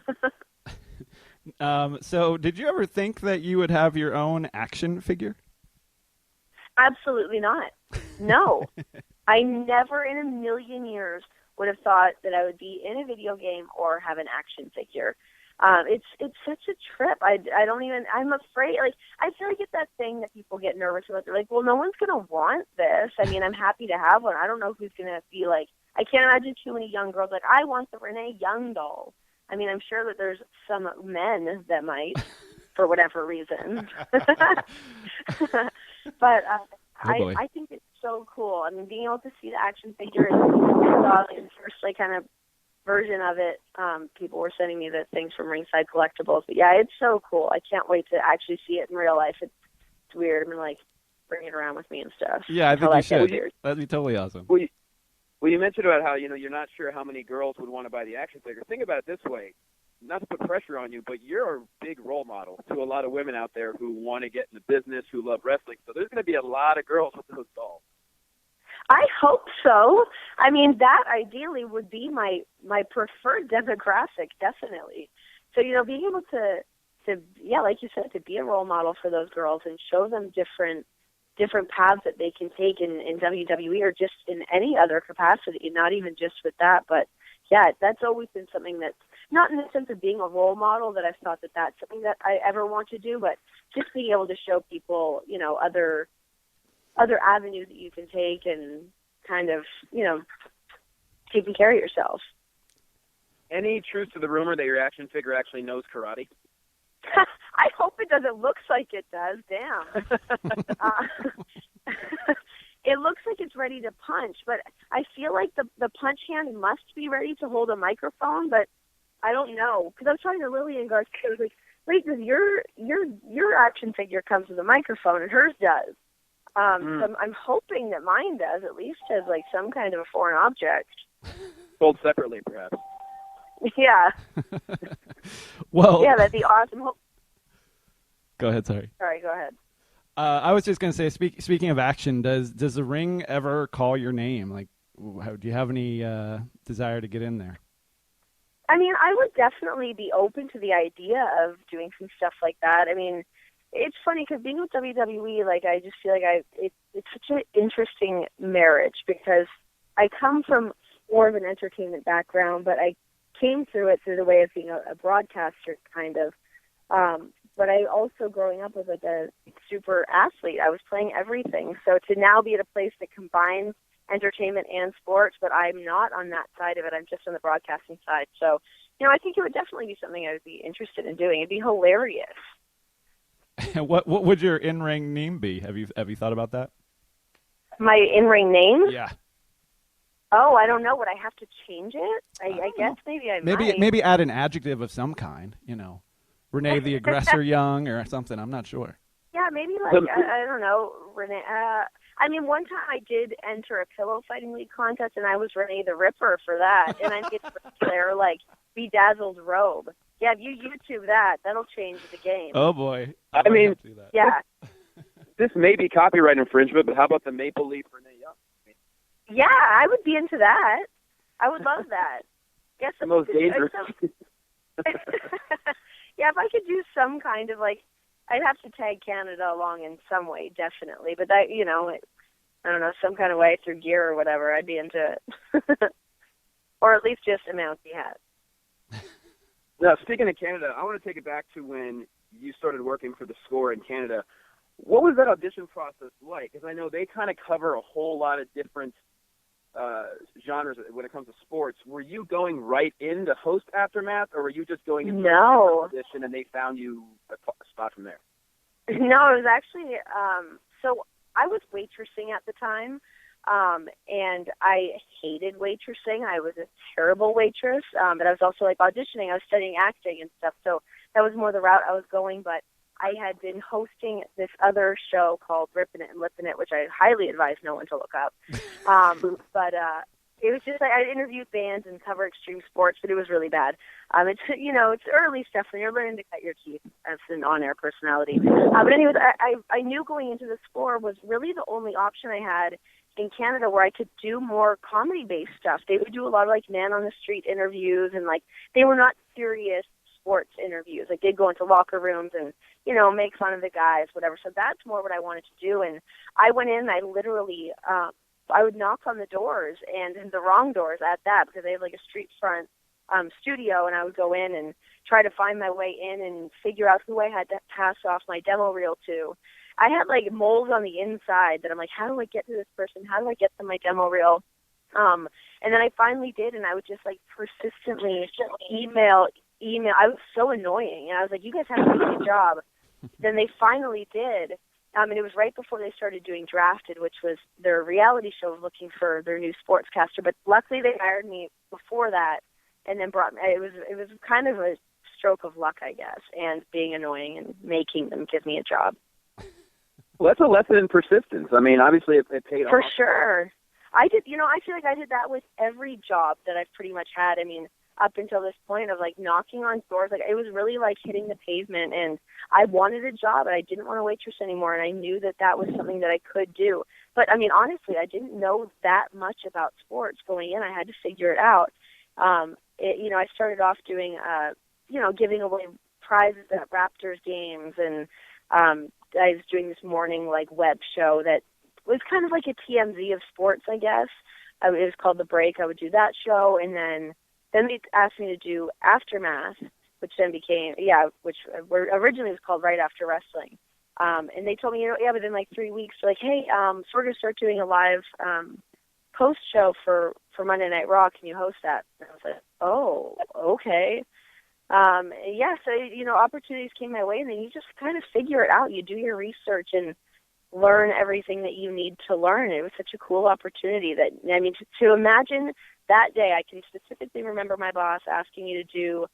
So did you ever think that you would have your own action figure? Absolutely not. No. I never in a million years would have thought that I would be in a video game or have an action figure. It's such a trip. I'm afraid, I feel like it's that thing that people get nervous about. They're like, well, no one's going to want this. I mean, I'm happy to have one. I don't know who's going to be like, I can't imagine too many young girls like, I want the Renee Young doll. I mean, I'm sure that there's some men that might, for whatever reason. But I think it's so cool. I mean, being able to see the action figure and the first kind of version of it, people were sending me the things from Ringside Collectibles. But yeah, it's so cool. I can't wait to actually see it in real life. It's weird. I mean, bring it around with me and stuff. Yeah, I think you should. That'd be totally awesome. Well, you mentioned about how, you're not sure how many girls would want to buy the action figure. Think about it this way. Not to put pressure on you, but you're a big role model to a lot of women out there who want to get in the business, who love wrestling. So there's going to be a lot of girls with those dolls. I hope so. I mean, that ideally would be my preferred demographic, definitely. So, being able to like you said, to be a role model for those girls and show them different paths that they can take in WWE or just in any other capacity, not even just with that. But, yeah, that's always been something that's not in the sense of being a role model that I've thought that that's something that I ever want to do, but just being able to show people, other avenues that you can take and kind of, taking care of yourself. Any truth to the rumor that your action figure actually knows karate? I hope it does. It looks like it does. Damn. It looks like it's ready to punch, but I feel like the punch hand must be ready to hold a microphone, but I don't know. Because I was talking to Lillian Garcia. I was like, wait, does your action figure comes with a microphone and hers does? So I'm hoping that mine does, at least as some kind of a foreign object. Sold separately, perhaps. Yeah. Well. Yeah, that'd be awesome. Go ahead. Sorry, go ahead. I was just going to say, speaking of action, does the ring ever call your name? Do you have any desire to get in there? I mean, I would definitely be open to the idea of doing some stuff like that. I mean, it's funny because being with WWE, I just feel like it's such an interesting marriage because I come from more of an entertainment background, but I came through it through the way of being a broadcaster, kind of. But I also, growing up, was a super athlete. I was playing everything. So to now be at a place that combines entertainment and sports, but I'm not on that side of it. I'm just on the broadcasting side. So, I think it would definitely be something I would be interested in doing. It'd be hilarious. What would your in-ring name be? Have you thought about that? My in-ring name? Yeah. Oh, I don't know. Would I have to change it? I guess maybe I might. Maybe add an adjective of some kind. Renee the Aggressor Young or something. I'm not sure. Yeah, maybe like I don't know, Renee. I mean, one time I did enter a pillow fighting league contest, and I was Renee the Ripper for that, and I made their like bedazzled robe. Yeah, if you YouTube that, that'll change the game. Oh boy. I mean, yeah. This may be copyright infringement, but how about the Maple Leaf Renee Young? Yeah, I would be into that. I would love that. Guess The most dangerous. Yeah, if I could do some kind of like, I'd have to tag Canada along in some way, definitely. But that, I don't know, some kind of way through gear or whatever, I'd be into it. Or at least just a mountie hat. Now, speaking of Canada, I want to take it back to when you started working for The Score in Canada. What was that audition process like? Because I know they kind of cover a whole lot of different genres when it comes to sports. Were you going right in to host Aftermath, or were you just going into an audition and they found you a spot from there? No, it was actually, so I was waitressing at the time, and I hated waitressing. I was a terrible waitress, but I was also like auditioning. I was studying acting and stuff, so that was more the route I was going, but I had been hosting this other show called Rippin' It and Lippin' It, which I highly advise no one to look up. But it was just like I interviewed bands and cover extreme sports, but it was really bad. It's early stuff when you're learning to cut your teeth as an on-air personality. But anyways, I knew going into The Score was really the only option I had in Canada where I could do more comedy-based stuff. They would do a lot of like man-on-the-street interviews, and like they were not serious sports interviews. Like they'd go into locker rooms and, make fun of the guys, whatever. So that's more what I wanted to do. And I went in, I literally, I would knock on the doors, and the wrong doors at that, because they have like a street front studio, and I would go in and try to find my way in and figure out who I had to pass off my demo reel to. I had like moles on the inside that I'm like, how do I get to this person? How do I get to my demo reel? And then I finally did, and I would just like persistently email. I was so annoying, and I was like, you guys have to do a job. Then they finally did, and it was right before they started doing Drafted, which was their reality show looking for their new sportscaster. But luckily they hired me before that, and then brought me. It was kind of a stroke of luck, I guess, and being annoying and making them give me a job. Well, that's a lesson in persistence. I mean, obviously it paid off. For sure. I did, I feel like I did that with every job that I've pretty much had. I mean, up until this point of like knocking on doors, like it was really like hitting the pavement, and I wanted a job and I didn't want to waitress anymore, and I knew that that was something that I could do. But I mean, honestly, I didn't know that much about sports going in. I had to figure it out. I started off doing, giving away prizes at Raptors games, and I was doing this morning like web show that was kind of like a TMZ of sports, I guess. It was called The Break. I would do that show, and then they asked me to do Aftermath, which then became, which originally was called Right After Wrestling. And they told me, within like 3 weeks, they're like, hey, so we're going to start doing a live post show for Monday Night Raw. Can you host that? And I was like, oh, okay. So, opportunities came my way, and then you just kind of figure it out. You do your research and learn everything that you need to learn. It was such a cool opportunity to imagine that day. I can specifically remember my boss asking me to do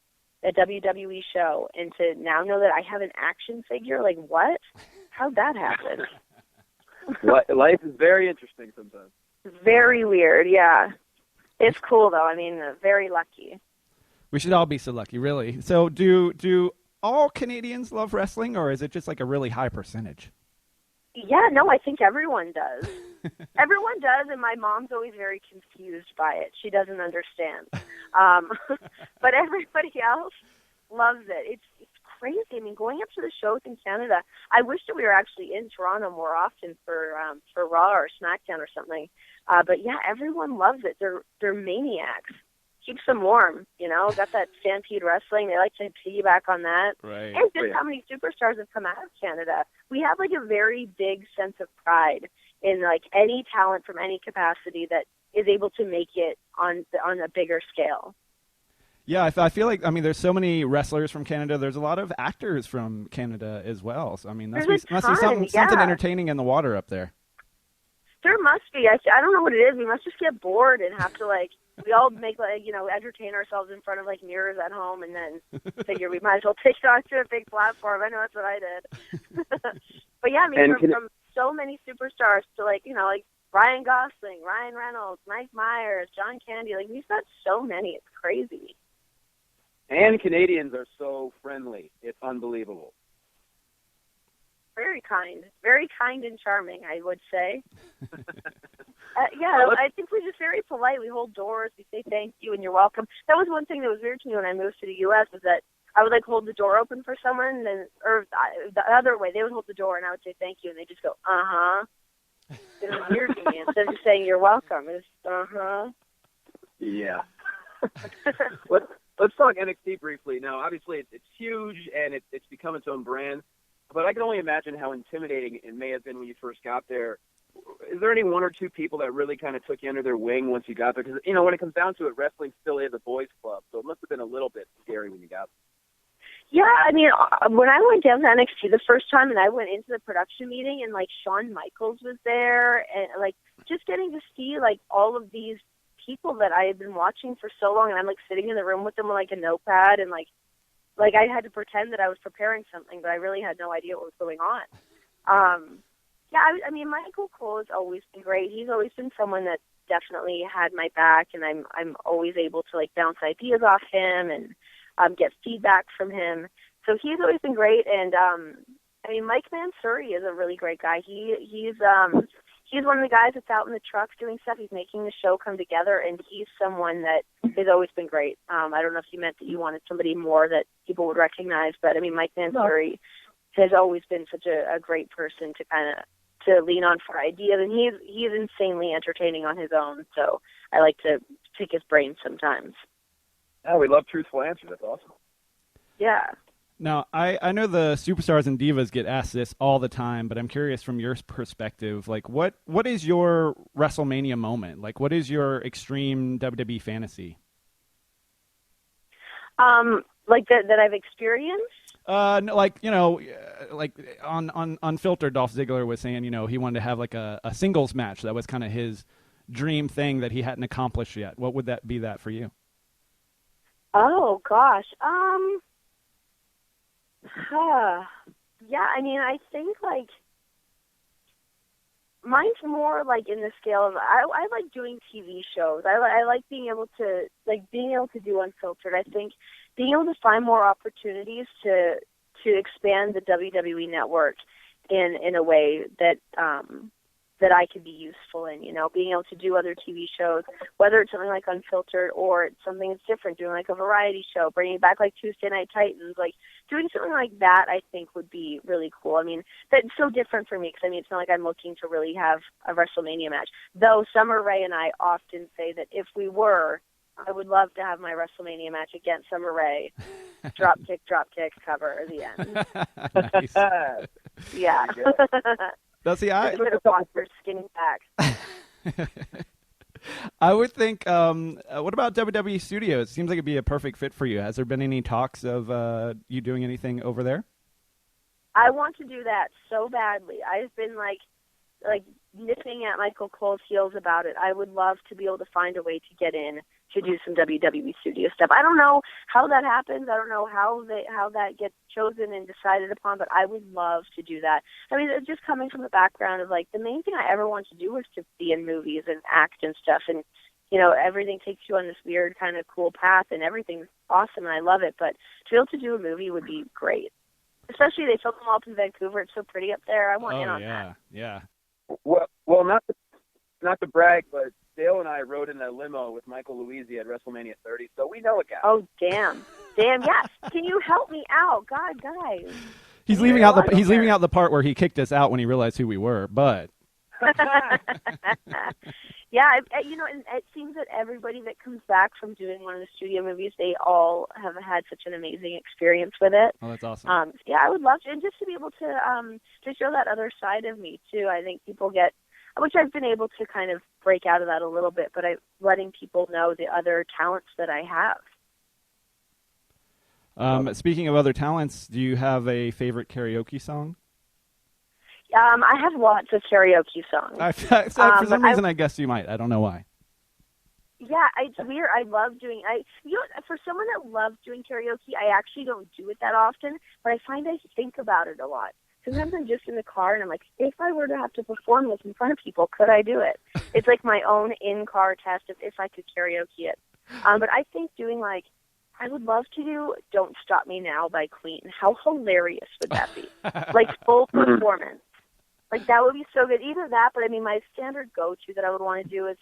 a WWE show, and to now know that I have an action figure. Like, what? How'd that happen? Life is very interesting sometimes. Very weird, yeah. It's cool, though. I mean, very lucky. We should all be so lucky, really. So do all Canadians love wrestling, or is it just like a really high percentage? Yeah, no, I think everyone does. Everyone does, and my mom's always very confused by it. She doesn't understand. But everybody else loves it. It's crazy. I mean, going up to the shows in Canada, I wish that we were actually in Toronto more often for Raw or SmackDown or something. But yeah, everyone loves it. They're maniacs. Keeps them warm, got that Stampede Wrestling. They like to piggyback on that. Right. And just how many superstars have come out of Canada. We have like a very big sense of pride in like any talent from any capacity that is able to make it on a bigger scale. Yeah, I feel like, I mean, there's so many wrestlers from Canada. There's a lot of actors from Canada as well. So, I mean, must be something entertaining in the water up there. There must be. I don't know what it is. We must just get bored and have to, like, we all make, like, you know, entertain ourselves in front of, like, mirrors at home and then figure we might as well take it onto a big platform. I know that's what I did. But, yeah, I mean, from so many superstars to, like, you know, like Ryan Gosling, Ryan Reynolds, Mike Myers, John Candy. Like, we've got so many. It's crazy. And Canadians are so friendly. It's unbelievable. Very kind and charming, I would say. I think we're just very polite. We hold doors. We say thank you and you're welcome. That was one thing that was weird to me when I moved to the U.S. was that I would like hold the door open for someone, or the other way, they would hold the door and I would say thank you, and they just go It was weird to me. Instead of just saying you're welcome, it's Yeah. Let's talk NXT briefly. Now, obviously, it's huge, and it's become its own brand. But I can only imagine how intimidating it may have been when you first got there. Is there any one or two people that really kind of took you under their wing once you got there? Because, you know, when it comes down to it, wrestling still is a boys' club, so it must have been a little bit scary when you got there. Yeah, I mean, when I went down to NXT the first time and I went into the production meeting and, like, Shawn Michaels was there, and, like, just getting to see, like, all of these people that I had been watching for so long, and I'm like sitting in the room with them with like a notepad, and like I had to pretend that I was preparing something, but I really had no idea what was going on. I mean, Michael Cole has always been great. He's always been someone that definitely had my back, and I'm always able to like bounce ideas off him and get feedback from him. So he's always been great, and I mean, Mike Mansouri is a really great guy. He's one of the guys that's out in the trucks doing stuff. He's making the show come together, and he's someone that has always been great. I don't know if you meant that you wanted somebody more that people would recognize, but I mean, Mike Mansouri has always been such a great person to lean on for ideas, and he's insanely entertaining on his own. So I like to pick his brain sometimes. Yeah, we love truthful answers. That's awesome. Yeah. Now, I know the superstars and divas get asked this all the time, but I'm curious from your perspective, like what is your WrestleMania moment? Like, what is your extreme WWE fantasy? Like that I've experienced? No, like, you know, like on Unfiltered, Dolph Ziggler was saying, you know, he wanted to have like a singles match. That was kind of his dream thing that he hadn't accomplished yet. What would that be for you? Oh, gosh. Yeah, I mean, I think, like, mine's more, like, in the scale of, I like doing TV shows. I like being able to do Unfiltered. I think being able to find more opportunities to expand the WWE network in a way that I could be useful in, you know, being able to do other TV shows, whether it's something like Unfiltered or it's something that's different, doing like a variety show, bringing back like Tuesday Night Titans, like doing something like that I think would be really cool. I mean, that's so different for me because, I mean, it's not like I'm looking to really have a WrestleMania match, though Summer Rae and I often say that if we were, I would love to have my WrestleMania match against Summer Rae, drop kick, cover at the end. Yeah. Now, see, skinny back. I would think, what about WWE Studios? It seems like it'd be a perfect fit for you. Has there been any talks of you doing anything over there? I want to do that so badly. I've been like nipping at Michael Cole's heels about it. I would love to be able to find a way to get in to do some WWE Studio stuff. I don't know how that happens. I don't know how that gets chosen and decided upon, but I would love to do that. I mean, it's just coming from the background of, like, the main thing I ever wanted to do was to be in movies and act and stuff, and, you know, everything takes you on this weird kind of cool path, and everything's awesome, and I love it, but to be able to do a movie would be great. Especially they filmed them all up in Vancouver. It's so pretty up there. I want in on that. Yeah. Well, not to brag, but Dale and I rode in a limo with Michael Luisi at WrestleMania 30, so we know a guy. Oh, damn, yes. Can you help me out, God, guys? He's leaving out the part where he kicked us out when he realized who we were, but. Yeah, you know, and it seems that everybody that comes back from doing one of the studio movies, they all have had such an amazing experience with it. Oh, that's awesome. Yeah, I would love to, and just to be able to show that other side of me too. I think people get, which I've been able to kind of break out of that a little bit, but letting people know the other talents that I have. Speaking of other talents, do you have a favorite karaoke song? I have lots of karaoke songs. For some reason, I guess you might. I don't know why. Yeah, it's weird. I love doing. For someone that loves doing karaoke, I actually don't do it that often, but I find I think about it a lot. Sometimes I'm just in the car and I'm like, if I were to have to perform this in front of people, could I do it? It's like my own in-car test of if I could karaoke it. But I think doing I would love to do "Don't Stop Me Now" by Queen. How hilarious would that be? Full performance. That would be so good. Either that, but I mean, my standard go-to that I would want to do is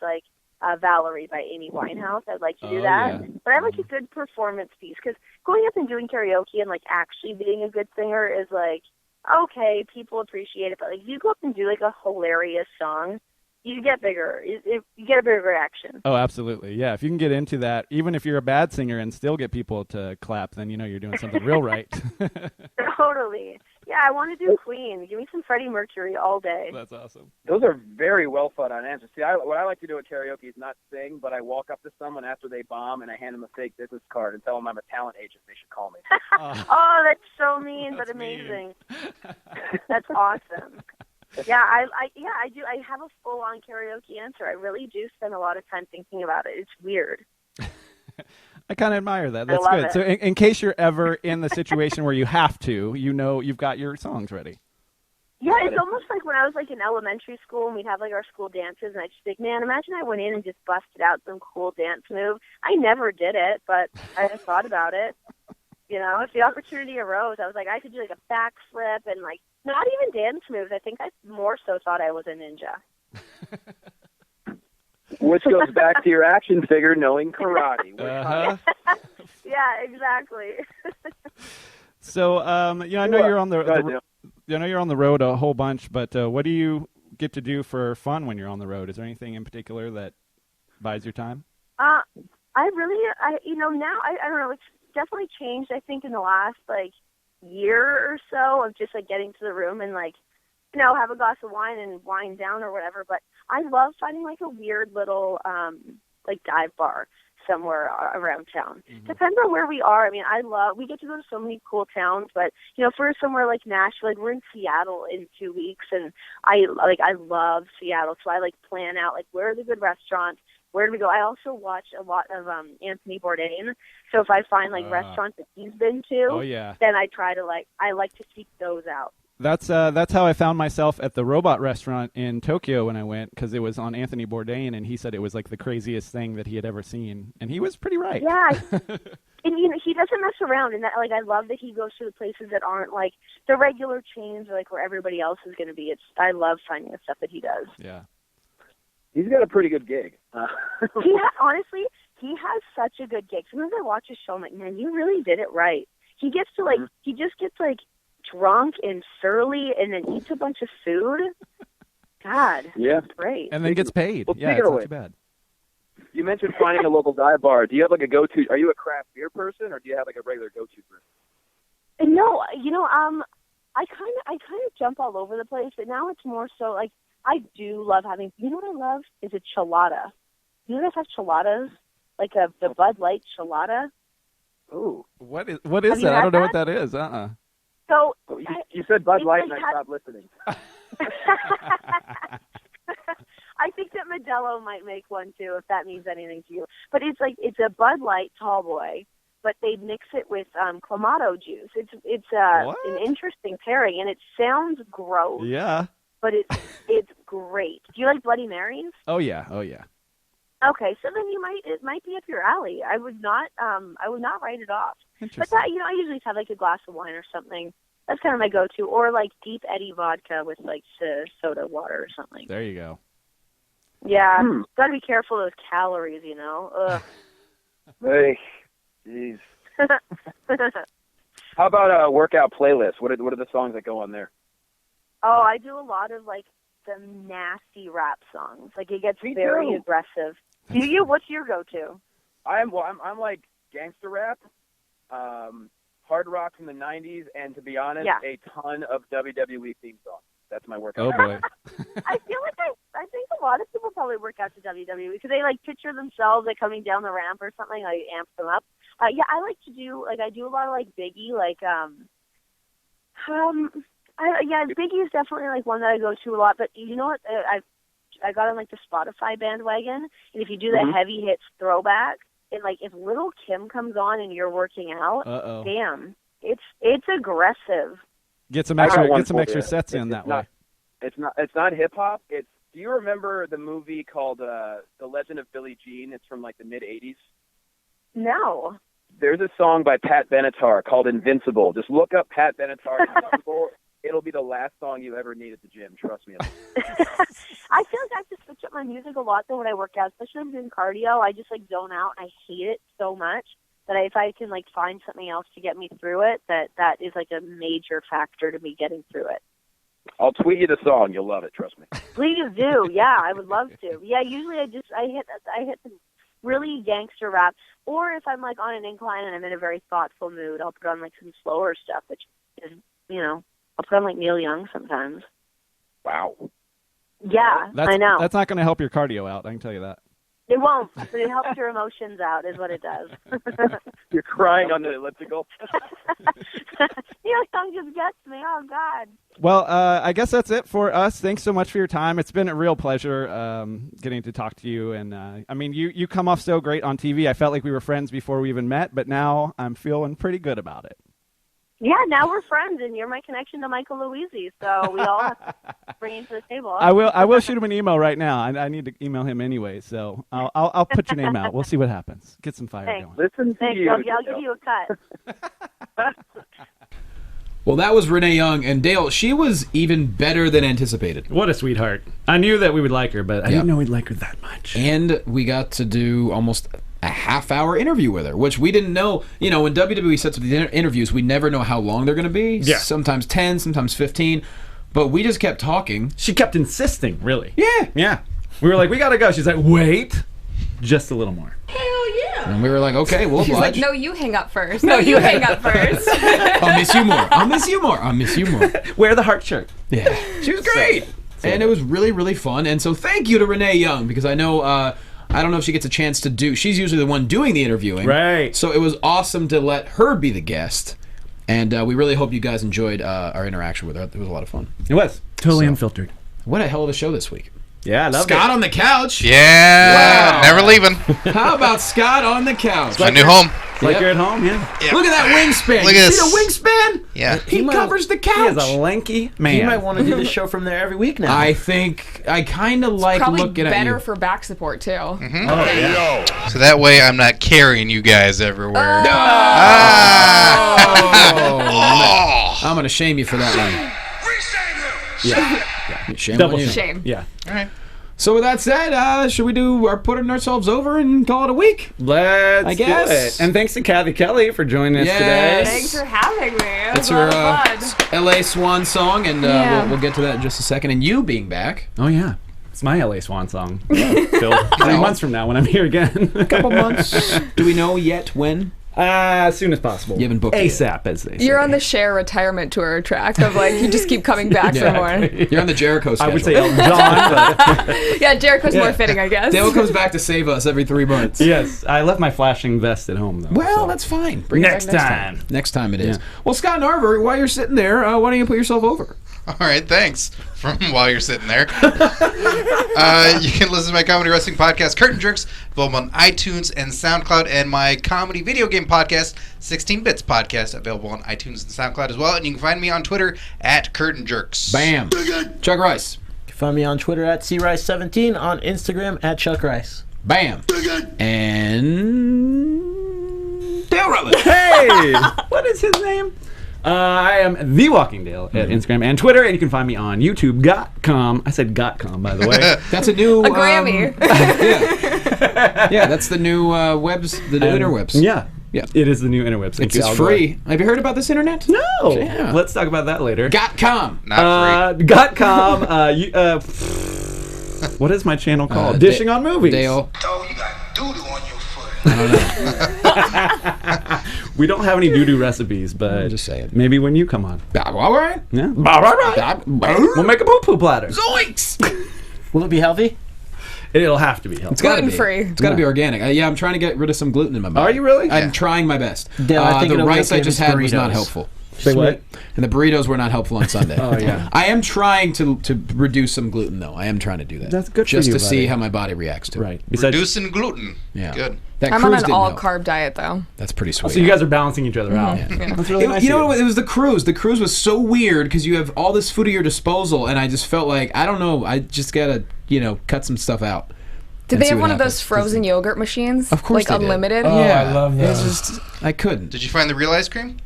Valerie by Amy Winehouse. I'd like to do that. Yeah. But I like a good performance piece because going up and doing karaoke and actually being a good singer is okay, people appreciate it. But if you go up and do a hilarious song, you get bigger. You get a bigger reaction. Oh, absolutely. Yeah, if you can get into that, even if you're a bad singer and still get people to clap, then you're doing something real right. Totally. Yeah, I want to do Queen. Give me some Freddie Mercury all day. That's awesome. Those are very well thought out answers. See, what I like to do at karaoke is not sing, but I walk up to someone after they bomb and I hand them a fake business card and tell them I'm a talent agent. They should call me. Oh, that's so mean, but amazing. That's awesome. Yeah, I do. I have a full-on karaoke answer. I really do spend a lot of time thinking about it. It's weird. I kind of admire that. That's good. So in case you're ever in the situation where you have to, you've got your songs ready. Yeah, it's almost like when I was in elementary school and we'd have our school dances and I'd just think, man, imagine I went in and just busted out some cool dance move. I never did it, but I just thought about it. If the opportunity arose, I was like, I could do a backflip and not even dance moves. I think I more so thought I was a ninja. Which goes back to your action figure knowing karate. Uh-huh. Yeah, exactly. So, I know you're on the road a whole bunch, but what do you get to do for fun when you're on the road? Is there anything in particular that buys your time? Now I don't know. It's definitely changed. I think in the last year or so of just getting to the room and have a glass of wine and wind down or whatever. But I love finding a weird little dive bar somewhere around town. Mm-hmm. Depends on where we are. I mean, we get to go to so many cool towns, but if we're somewhere like Nashville, we're in Seattle in 2 weeks, and I love Seattle, so I plan out where are the good restaurants, where do we go. I also watch a lot of Anthony Bourdain, so if I find restaurants that he's been to, then I try to I like to seek those out. That's how I found myself at the robot restaurant in Tokyo when I went, because it was on Anthony Bourdain, and he said it was the craziest thing that he had ever seen, and he was pretty right. Yeah, and he doesn't mess around, and that I love that he goes to the places that aren't the regular chains or where everybody else is going to be. I love finding the stuff that he does. Yeah, he's got a pretty good gig. Honestly, he has such a good gig. Sometimes I watch his show, I'm like, man, you really did it right. He gets to he just gets drunk and surly and then eats a bunch of food. God, yeah, great. And then gets paid. Well, yeah, it's not too bad. You mentioned finding a local dive bar. Do you have a go-to? Are you a craft beer person, or do you have a regular go-to person? No, I kind of jump all over the place, but now it's more so I do love having. You know what I love is a chelada. You guys have cheladas, the Bud Light chelada. Ooh, what is that? I don't know what that is. So you said Bud Light, and I stopped listening. I think that Modelo might make one too, if that means anything to you. But it's a Bud Light tall boy, but they mix it with Clamato juice. It's an interesting pairing, and it sounds gross. Yeah. But it's great. Do you like Bloody Marys? Oh yeah. Okay, so then it might be up your alley. I would not write it off. But that, I usually have a glass of wine or something. That's kind of my go-to, or Deep Eddy vodka with soda water or something. There you go. Yeah, gotta be careful of those calories, Ugh. Hey, jeez. How about a workout playlist? What are the songs that go on there? Oh, I do a lot of the nasty rap songs. It gets very aggressive. Do you? What's your go-to? I'm gangster rap, hard rock from the 90s, and to be honest, a ton of WWE theme songs. That's my workout. Oh boy. I feel I think a lot of people probably work out to WWE because they picture themselves coming down the ramp or something, amps them up. Yeah, I like to do I do a lot of Biggie, Biggie is definitely one that I go to a lot. But you know what? I got on the Spotify bandwagon, and if you do the heavy hits throwback, and if Little Kim comes on and you're working out, damn, it's aggressive. Get some extra sets in that way. It's not hip hop. Do you remember the movie called The Legend of Billie Jean? It's from the mid '80s. No. There's a song by Pat Benatar called Invincible. Just look up Pat Benatar Invincible. It'll be the last song you ever need at the gym. Trust me. I feel I have to switch up my music a lot though when I work out, especially when I'm doing cardio. I just zone out, and I hate it so much that if I can find something else to get me through it, that is a major factor to me getting through it. I'll tweet you the song. You'll love it. Trust me. Please do. Yeah, I would love to. Yeah, usually I hit the really gangster rap, or if I'm on an incline and I'm in a very thoughtful mood, I'll put on some slower stuff, which is I'll put on Neil Young sometimes. Wow. Yeah, I know. That's not going to help your cardio out. I can tell you that. It won't, but it helps your emotions out, is what it does. You're crying on the elliptical. Neil Young just gets me. Oh God. Well, I guess that's it for us. Thanks so much for your time. It's been a real pleasure getting to talk to you. And you come off so great on TV. I felt like we were friends before we even met, but now I'm feeling pretty good about it. Yeah, now we're friends, and you're my connection to Michael Louisi, so we all have to bring him to the table. I will shoot him an email right now. I need to email him anyway, so I'll put your name out. We'll see what happens. Get some fire going. Listen to you. I'll give you a cut. Well, that was Renee Young, and Dale, she was even better than anticipated. What a sweetheart. I knew that we would like her, but I didn't know we'd like her that much. And we got to do almost a half-hour interview with her, which we didn't know. When WWE sets up the interviews, we never know how long they're going to be. Yeah. Sometimes 10, sometimes 15. But we just kept talking. She kept insisting, really. Yeah. Yeah. We were like, we got to go. She's like, wait, just a little more. Hell yeah. And we were like, okay, we'll She's oblige. like, no, you hang up first. No, you hang up first. I'll miss you more. I'll miss you more. I'll miss you more. Wear the heart shirt. Yeah. She was great. And it was really, really fun. And so thank you to Renee Young, because I know... I don't know if she gets a chance to do... She's usually the one doing the interviewing. Right. So it was awesome to let her be the guest. And we really hope you guys enjoyed our interaction with her. It was a lot of fun. It was. Totally unfiltered. What a hell of a show this week. Yeah, I loved Scott it. on the couch. Yeah. Wow. Never leaving. How about Scott on the couch? My new home. Like you're at home, yeah. Look at that wingspan. Look you at see this. the wingspan? Yeah. He covers the He couch. is a lanky man. You might want to do the show from there every week now. I think I kind of like Probably looking at you. better for back support, too. Mm-hmm. Oh, yeah. So that way I'm not carrying you guys everywhere. I'm going to shame you for that one. Yeah. Shame Double on you. Shame. Yeah. All right. So with that said, should we do our putting ourselves over and call it a week? Let's guess. do it. And thanks to Kathy Kelly for joining us Yes. today. Thanks for having me. It That's was a lot her of fun. LA Swan song, and Yeah. we'll get to that in just a second. And you being back. Oh, yeah. It's my LA Swan song. Phil. 3 months from now when I'm here again. A couple months. Do we know yet when? As soon as possible. You haven't booked it ASAP, as they say. You're on the Cher retirement tour track of you just keep coming back for more. You're on the Jericho schedule. I would say Elton John, but... Yeah, Jericho's more fitting, I guess. Dale comes back to save us every 3 months. Yes, I left my flashing vest at home, though. Well, that's fine. Bring it back Next time. Next time it is. Yeah. Well, Scott Narver, while you're sitting there, why don't you put yourself over? All right, thanks. From while you're sitting there, you can listen to my comedy wrestling podcast, Curtain Jerks, available on iTunes and SoundCloud, and my comedy video game podcast, 16 Bits Podcast, available on iTunes and SoundCloud as well. And you can find me on Twitter at Curtain Jerks. Bam. Chuck Rice. You can find me on Twitter at crice17, on Instagram at Chuck Rice. Bam. And Dale Rutledge. Hey! What is his name? I am The Walking Dale at Instagram and Twitter, and you can find me on YouTube.com. I said .com, by the way. That's a new... A Grammy. Yeah, that's the new webs, the new interwebs. Yeah. Yeah. It is the new interwebs. It's free. Have you heard about this internet? No. Yeah. Let's talk about that later. .com. Not free. .com. What is my channel called? Dishing on Movies. Dale. Dog, you got doo-doo on your foot. We don't have any doo-doo recipes, but just saying. Maybe when you come on. All right. Yeah. We'll make a poo-poo platter. Zoinks! Will it be healthy? It'll have to be healthy. It's gotta be. Gluten-free. It's got to be organic. I'm trying to get rid of some gluten in my body. Are you really? I'm trying my best. Yeah, I think the it'll be rice okay I if just it's had was not burritos. helpful. Say what? And the burritos were not helpful on Sunday. Oh, yeah. I am trying to reduce some gluten, though. I am trying to do that. That's good for just you, to see buddy. how my body reacts to it. Right. Besides, Reducing gluten. Yeah. Good. That I'm cruise on an didn't all help. carb diet though. That's pretty sweet. so you guys are balancing each other out. That's really nice. You know of what? It was the cruise. The cruise was so weird because you have all this food at your disposal, and I just felt like I don't know. I just gotta cut some stuff out. Did and they see have what one of happens. those frozen yogurt machines? Of course like they did. unlimited. Oh, Yeah, I love It's those. just I couldn't. Did you find the real ice cream?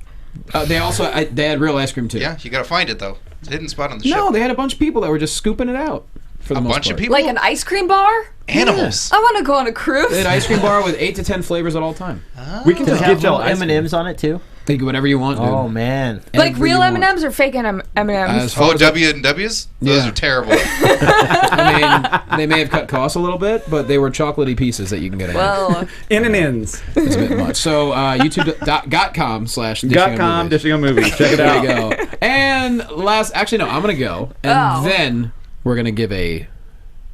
They also they had real ice cream too. Yeah, you gotta find it though. It's a hidden spot on the ship. No, they had a bunch of people that were just scooping it out. For the A most bunch of part. people. Like an ice cream bar? Animals. I want to go on a cruise. They had an ice cream bar with 8 to 10 flavors at all time. We can Does just it have get y'all little ice cream. M&Ms on it too? They can do whatever you want, dude. Oh man. Like Whatever real you want. M&Ms or fake M&Ms? As far Oh, as W&Ws? Those Yeah. are terrible. I mean, they may have cut costs a little bit, but they were chocolatey pieces that you can get at. Well, In and ins. It's a bit much. So youtube.com/dishing Dishing on movies. Check it There out. you go. And actually no, I'm gonna go, and then we're gonna give a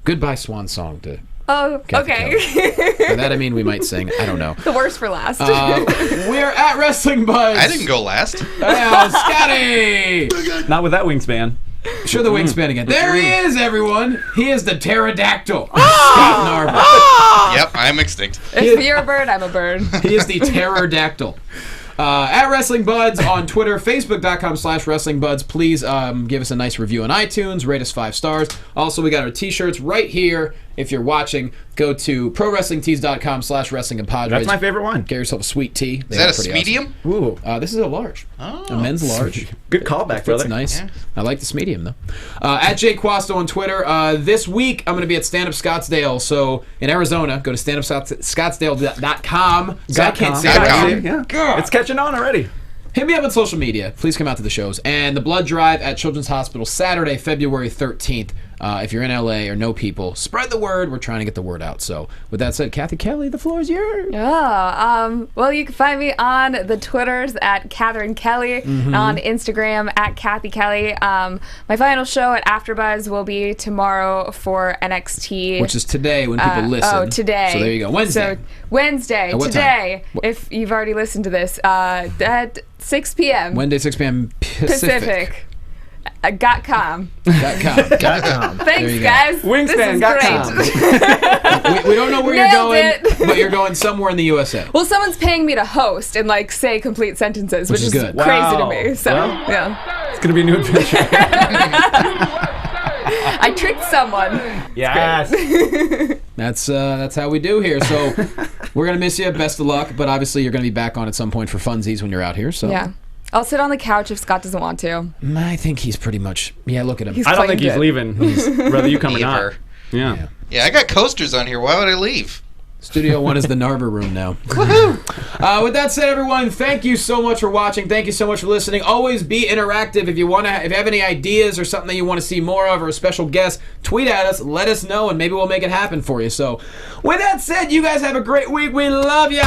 goodbye swan song to. oh, Kathy okay. By that I mean we might sing. I don't know. The worst for last. We're at Wrestling Buzz. I didn't go last. Oh, Scotty! Not with that wingspan. Show the wingspan again. There he is, everyone. He is the pterodactyl. Scott Narva. Yep, I'm extinct. If you're a bird, I'm a bird. He is the pterodactyl. At Wrestling Buds on Twitter, Facebook.com/WrestlingBuds. Please give us a nice review on iTunes. Rate us 5 stars. Also, we got our t-shirts right here. If you're watching, go to ProWrestlingTees.com/WrestlingCompadres. That's my favorite one. Get yourself a sweet tee. Is that a medium? Ooh. This is a large. Oh. A men's large. Good callback, That's brother. nice. Yeah. I like this medium, though. At Jay Quasto on Twitter. This week, I'm going to be at Stand Up Scottsdale. So, in Arizona, go to standupscottsdale.com. So I can't say it .com. right. Yeah. God. It's catching on already. Hit me up on social media. Please come out to the shows. And the blood drive at Children's Hospital, Saturday, February 13th. If you're in LA or know people, spread the word. We're trying to get the word out. So, with that said, Kathy Kelly, the floor is yours. Well, you can find me on the Twitters at Catherine Kelly, on Instagram at Kathy Kelly. My final show at AfterBuzz will be tomorrow for NXT. Which is today when people listen. Oh, today. So there you go. Wednesday. So Wednesday, At what today, time? if you've already listened to this, at 6 p.m. Wednesday, 6 p.m. Pacific. .com. .com. Thanks, you go. guys. Wingspan, This is great. We don't know where you're Nailed going, it. but you're going somewhere in the USA. Well, someone's paying me to host and say complete sentences, which is is good. crazy Wow. to me. So Well. yeah, It's going to be a new adventure. I tricked someone. Yes. That's how we do here. So we're gonna miss you. Best of luck. But obviously you're gonna be back on at some point for funsies when you're out here. So Yeah, I'll sit on the couch if Scott doesn't want to. I think he's pretty much. Yeah, look at him. He's I don't playing think he's good. leaving. He's, whether you come or not. Neither. Yeah. Yeah, I got coasters on here. Why would I leave? Studio 1 is the Narva room now. With that said, everyone, thank you so much for watching. Thank you so much for listening. Always be interactive. If you have any ideas or something that you want to see more of or a special guest, tweet at us, let us know, and maybe we'll make it happen for you. So, with that said, you guys have a great week. We love ya.